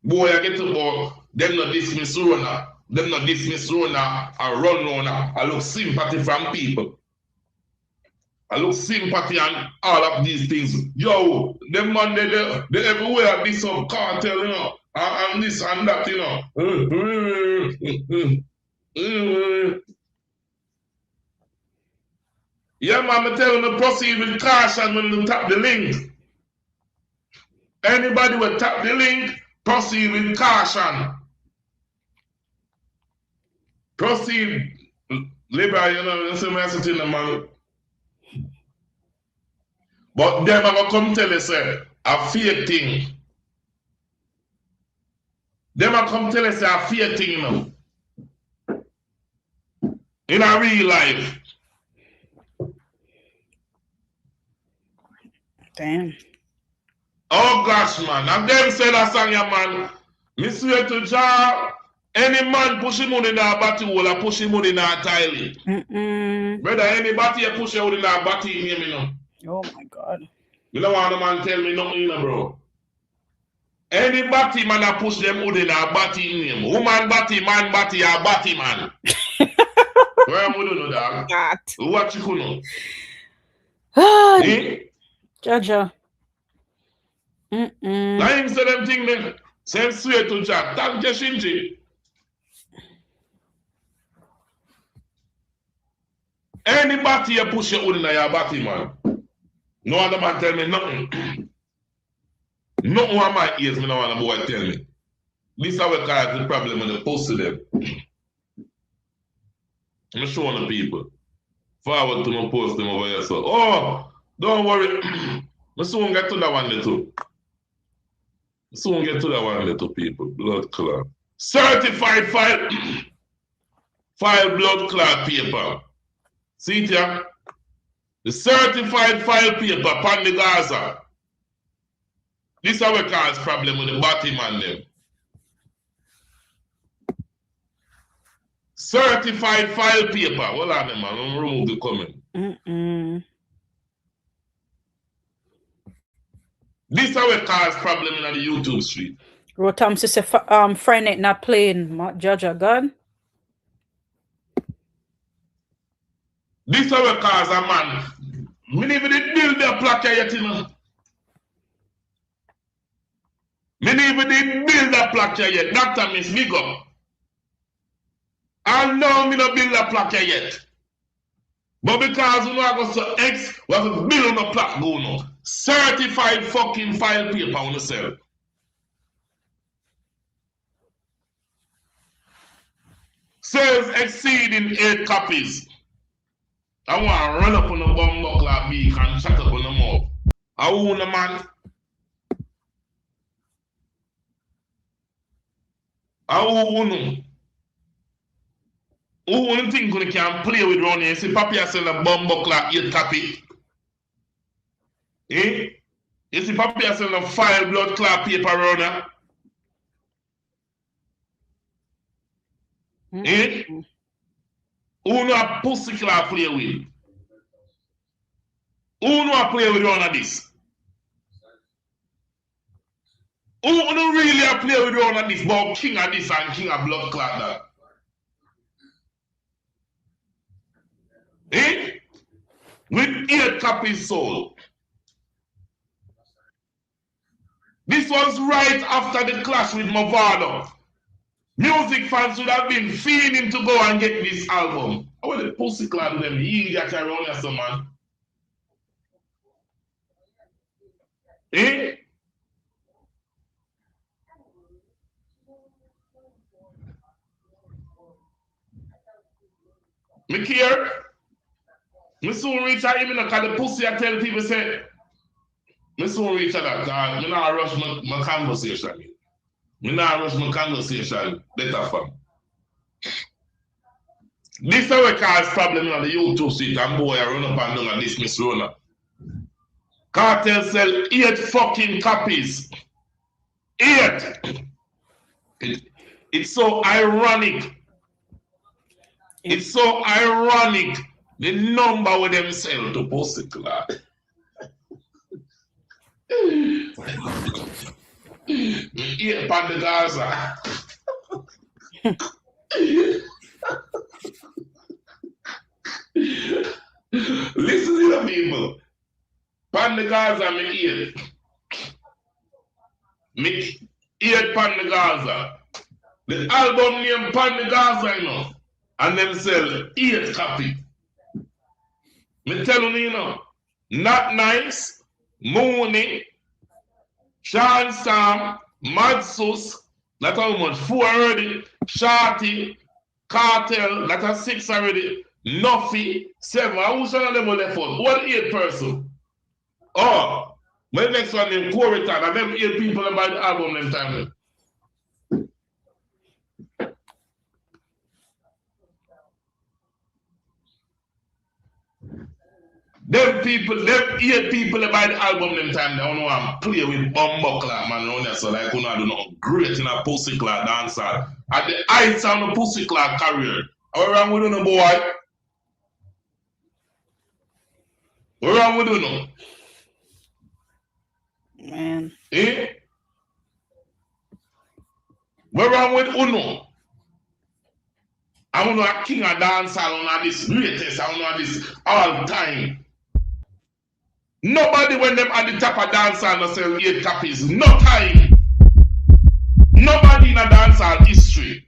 Boy, I get to go. Them not dismiss Rona. Them not dismiss Rona. I run Rona. I look sympathy from people. I look sympathy and all of these things. Yo, them man, they everywhere this some cartel, you know. And this and that, you know. Yeah, man, I'm telling you, proceed with caution when you tap the link. Anybody will tap the link, proceed with caution. Proceed, liberal, you know, that's a message in the man. But them are going to come tell you, say, a fake thing. Them a come tell us a fear thing, you know. In a real life. Damn. Oh gosh, man. And them say that song, yeah, man. Me swear to Jah, any man push him on in a body hole or push him on in a tile. Brother, anybody push you out in a body in him, you know. Oh my God. You don't want a man tell me nothing, you know, bro. Anybody man a push them out in a body in him. Woman body, man body, a body man. Where am I doing that? What you know? Jaja. Now him say them thing then. Same swear to Jah. Thank you, Shinji. Anybody you push your hood in your body, man. No other man tell me nothing. Nothing on my ears, me no want a boy tell me. This is how we cause the problem when they post to them. I'm showing the people. Forward to my post them over here. So, oh, don't worry. I soon get to that one little. Soon get to that one little people. Blood clot. Certified file blood clot paper. See it here? The certified file paper upon the Gaza. This is how we cause problem with the bottom man them. Certified file paper. Hold on, man. I'm going to remove the comment. This is how we cause problem in the YouTube street. Rotam says friend ain't not playing Jaja God. This is how we cause a man. Me never did build the plaque yet, you know. Me never did build the plaque yet. Dr. Miss Big up. I know me not build a plaque yet. But because you know I go to X, we have to build on a plaque going on. Certified fucking file paper on the cell. Sales exceeding 8 copies. I want to run up on the bomb buckler beak and shut up on the mouth. I own a man. I own him. Who wouldn't think we can play with round here? See, Papi has sell a bomb buckler 8 copy. Eh? You see, Papi has sell a file blood clot paper around here. Eh? Who know a pussy clot play with? Who know a play with round of this? Who know really a play with round of this? But king of this and king of blood clot that. Eh? With 8 copies sold. This was right after the clash with Movado. Music fans would have been feeling to go and get this album. I want the pussy clad with them. He got around here, some man. Eh? Me care. Me soon reach out even because the pussy I tell people say, me soon reach out that because me not rush my conversation. Me not rush my conversation. Better fam. This is how we cause problem on the YouTube street and boy I run up and down and dismiss Rona. Cartel sell 8 fucking copies. 8. It's so ironic. It's so ironic. The number with them sell to post it, lad. 8 upon the Gaza. Listen to the people. Pan the Gaza, me 8. Me 8 pan the Gaza. The album name Pan the Gaza, you know. And them sell 8 copy. Me tell you know. Not Nice, Mooney, Sean Sam, Madsus, that's how much? 4 already. Shorty, Cartel, that's 6 already. Nuffy, 7. Who's one of them left out? What 8 person? Oh, my next one named Corritan, and them 8 people about the album them time. Them 8 people that buy the album them time, they don't know I'm play with bumbuckler, man. So like, you know, I do not great in a pussy clad dancer. At the heights of the pussy clad career. What wrong with you, boy? What wrong with you? Man. Eh? What wrong with Uno? I want to a king of dance on this greatest, I want to this all time. Nobody when them at the top of dance and sell 8 copies. No time. Nobody in a dancehall history.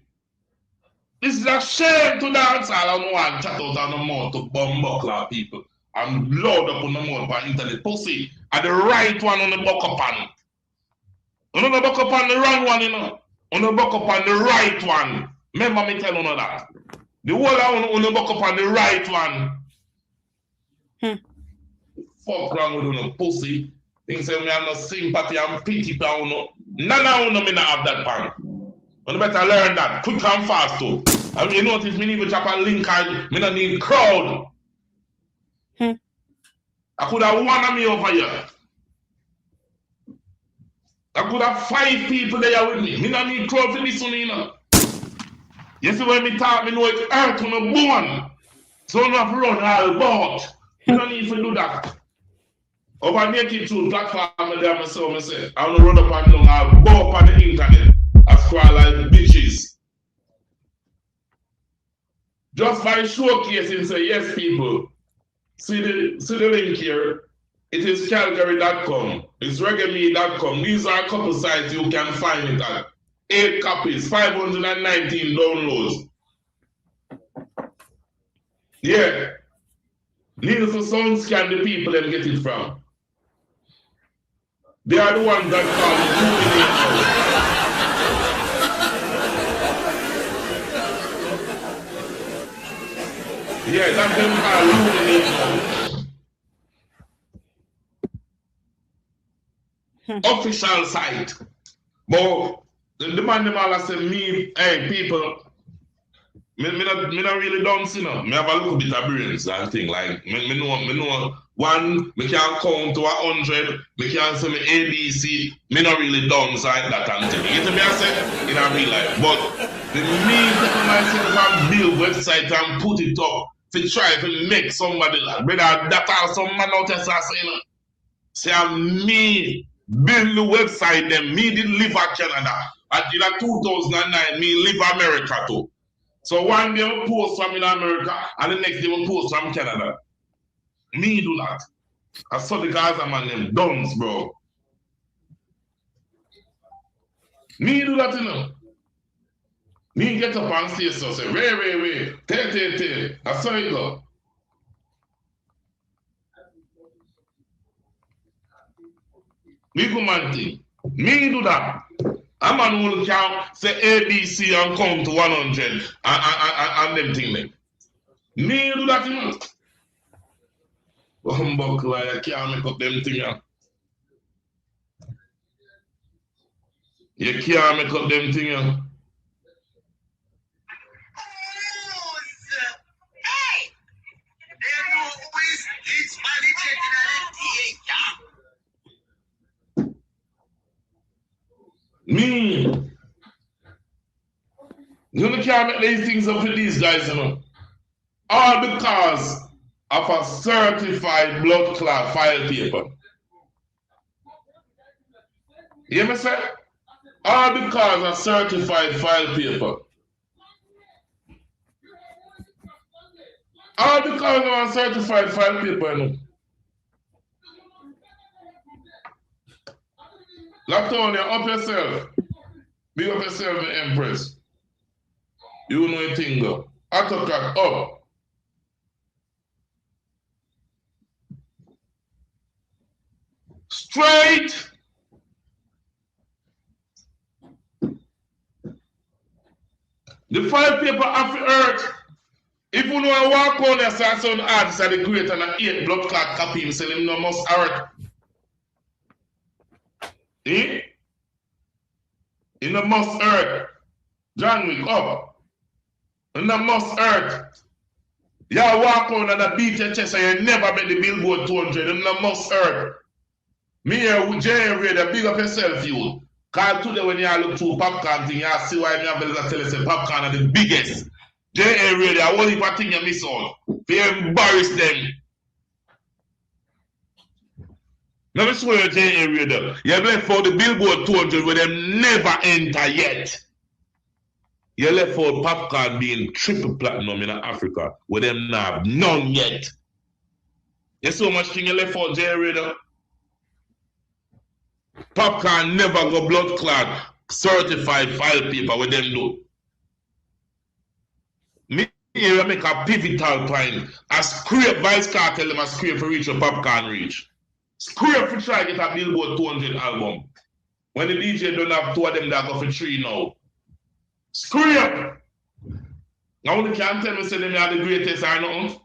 This is a shame to dancehall. I don't want to chat out on the mouth to bumbuckler people. I'm loud up on the mouth by internet. Pussy. And the right one on the buck up on. On the buck up on the wrong one, you know. On the buck up on the right one. Remember me tell you that. The whole on the buck up on the right one. Fuck wrong with you, pussy. Things say me have no sympathy and pity for you. None of you me not have that pan. You better learn that quick and fast too. And you notice me need to chop a link and me not need crowd. I could have one of me over here. I could have 5 people there with me. Me not need crowd for this one, you know. You see when me talk, me know it hurt on the bone. So you have to run all about. You don't need to do that. Over make it through platform there, I say, I want to run up and down, I'll go up on the internet, I scroll like bitches. Just by showcasing, say, yes, people, see the link here. It is Calgary.com, it's reggae.com. These are a couple sites you can find it at. 8 copies, 519 downloads. Yeah. Needless to sound scan the people and get it from. They are the ones that call it. Yeah, that's them called official site. But the man them all say me, hey people, me not really don't see no. Me have a little bit of brains and thing. Like me know one, me can count to 100, me can say me ABC, me not really done like that and thing. You get me I say in a real life. But the me take myself and build website and put it up to try to make somebody like whether that or some man out there saying say me build the website them, me did live at Canada. And in 2009, me live America too. So one day we post from in America and the next day we post from Canada. Me do that. I saw the Gaza man them duns, bro. Me do that, you know. Me get up and say so, say, wait. Tell. I saw it go. Me go man thing. Me do that. A man will count, say ABC and count to 100 and them thing there. Me do that, you know. Bumblebuckler, I can't make up them thing, yeah. You can't make up them thing, yeah. Me, you can't make these things up with these guys, you know. All because of a certified blood clot file paper. You hear me say? All because of certified file paper. All because of a certified file paper, you know. Latonia, up yourself. Be up yourself, the Empress. You know a thing, though. Autocrat, up. Straight. The file paper have to earth. If you know a walk on there, say some artist are the great and an 8 blood clot copy, him say him no must earth. Eh? In the must earth. John Wick up. In the must earth. You walk on and a beat your chest and you never make the Billboard 200. You must hurt. Me here with J Radio, big up yourself, you. Cause today when you look through popcorn thing, you see why me have to tell you say popcorn are the biggest. J Radio, I won't even think you miss out. They embarrass them. Let me show you J Radio. You left for the Billboard 200 where them never enter yet. You left for popcorn being triple platinum in Africa where them not have none yet. You so much thing you left for J Radio. Popcorn never go blood clot certified file paper with them do. Me here make a pivotal point. I scrape Vice Cartel them a scrape for reach a popcorn reach. Scrape for try get a Billboard 200 album. When the DJ don't have two of them that go for 3 now. Scrape! Now you can't tell me say them are the greatest or nothing.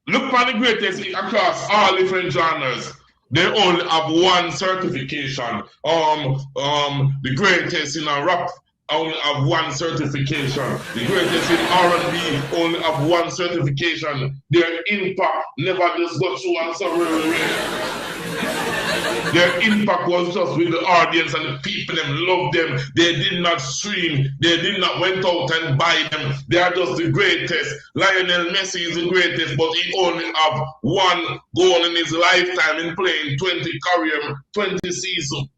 Look for the greatest across all different genres. They only have one certification. The greatest in rap only have one certification. The greatest in R&B only have one certification. Their impact never just got through and so their impact was just with the audience and the people them loved them. They did not stream. They did not went out and buy them. They are just the greatest. Lionel Messi is the greatest, but he only have one goal in his lifetime in playing 20 career, 20 seasons.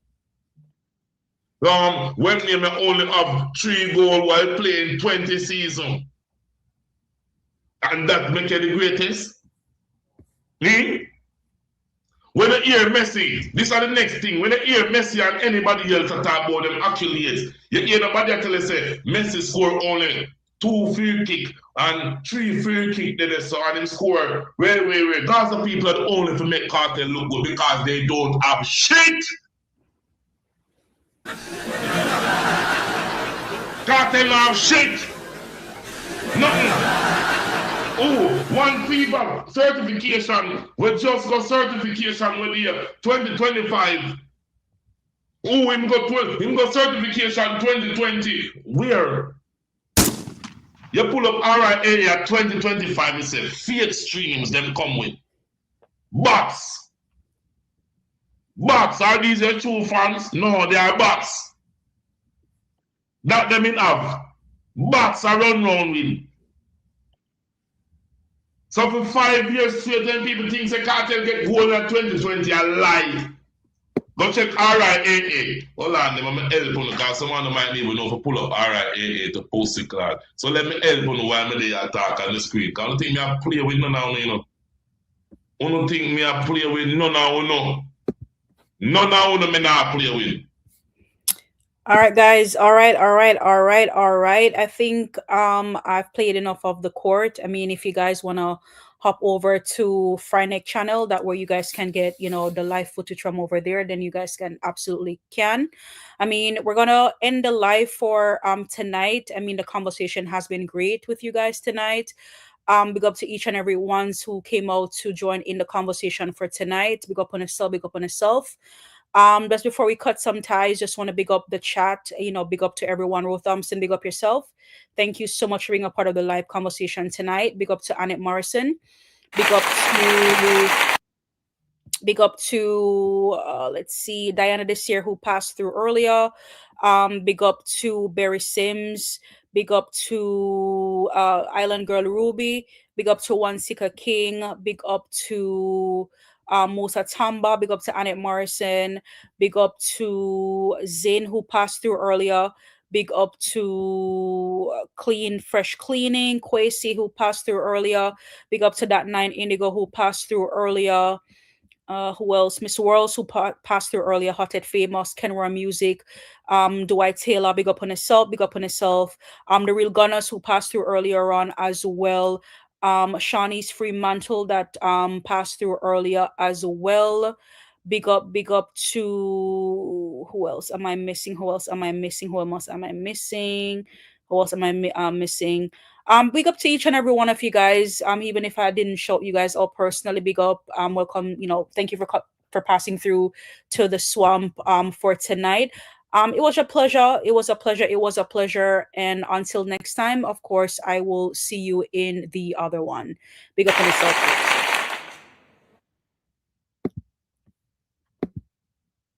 When they may only have 3 goals while playing 20 seasons. And that make you the greatest. When you hear Messi, this is the next thing. When you hear Messi and anybody else talk about them accolades, you hear nobody tell you say Messi score only 2 free kick and 3 free kick that they saw and him score. Wait. Gaza people are only to make Cartel look good because they don't have shit. Cartel don't have shit. Nothing. Oh, one people certification. We just got certification with the 2025. Oh, him got certification 2020. Where? You pull up RIA 2025, it says fake streams them come with. Bots. Bots, are these your true fans? No, they are bots. That them in have. Bots are run round with. So for 5 years straight, then people think the Cartel get gold in 2020, a lie. Go check RIAA. Hold on, let me help you because someone might need to know to pull up RIAA to post it card. So let me help you while I'm there talk on the screen. Because I don't think me I play with none of you know. I don't think me I play with none of you know. None of you me not play with. All right, guys. All right. I think I've played enough of the court. I mean, if you guys wanna hop over to Fryneck channel, that where you guys can get, you know, the live footage from over there, then you guys can absolutely can. I mean, we're gonna end the live for tonight. I mean, the conversation has been great with you guys tonight. Big up to each and every ones who came out to join in the conversation for tonight. Big up on yourself, big up on yourself. Just before we cut some ties, just want to big up the chat, you know, big up to everyone. Ruth Thompson, big up yourself. Thank you so much for being a part of the live conversation tonight. Big up to Annette Morrison. Big up to let's see, Diana this year who passed through earlier. Big up to Barry Sims. Big up to Island Girl Ruby. Big up to Masicka King. Big up to Musa Tamba, big up to Annette Morrison, big up to Zin who passed through earlier, big up to Fresh Cleaning, Kwesi who passed through earlier, big up to That 9 Indigo who passed through earlier. Who else? Miss Worlds who passed through earlier, Hothead Famous, Kenra Music, Dwight Taylor, big up on yourself, big up on yourself. The Real Gunners who passed through earlier on as well. Shawnee's Fremantle that passed through earlier as well. Big up to who else am I missing? Big up to each and every one of you guys. Even if I didn't shout you guys all personally, big up. Welcome. You know, thank you for passing through to the swamp for tonight. It was a pleasure. It was a pleasure. It was a pleasure. And until next time, of course, I will see you in the other one. Big up on yourself.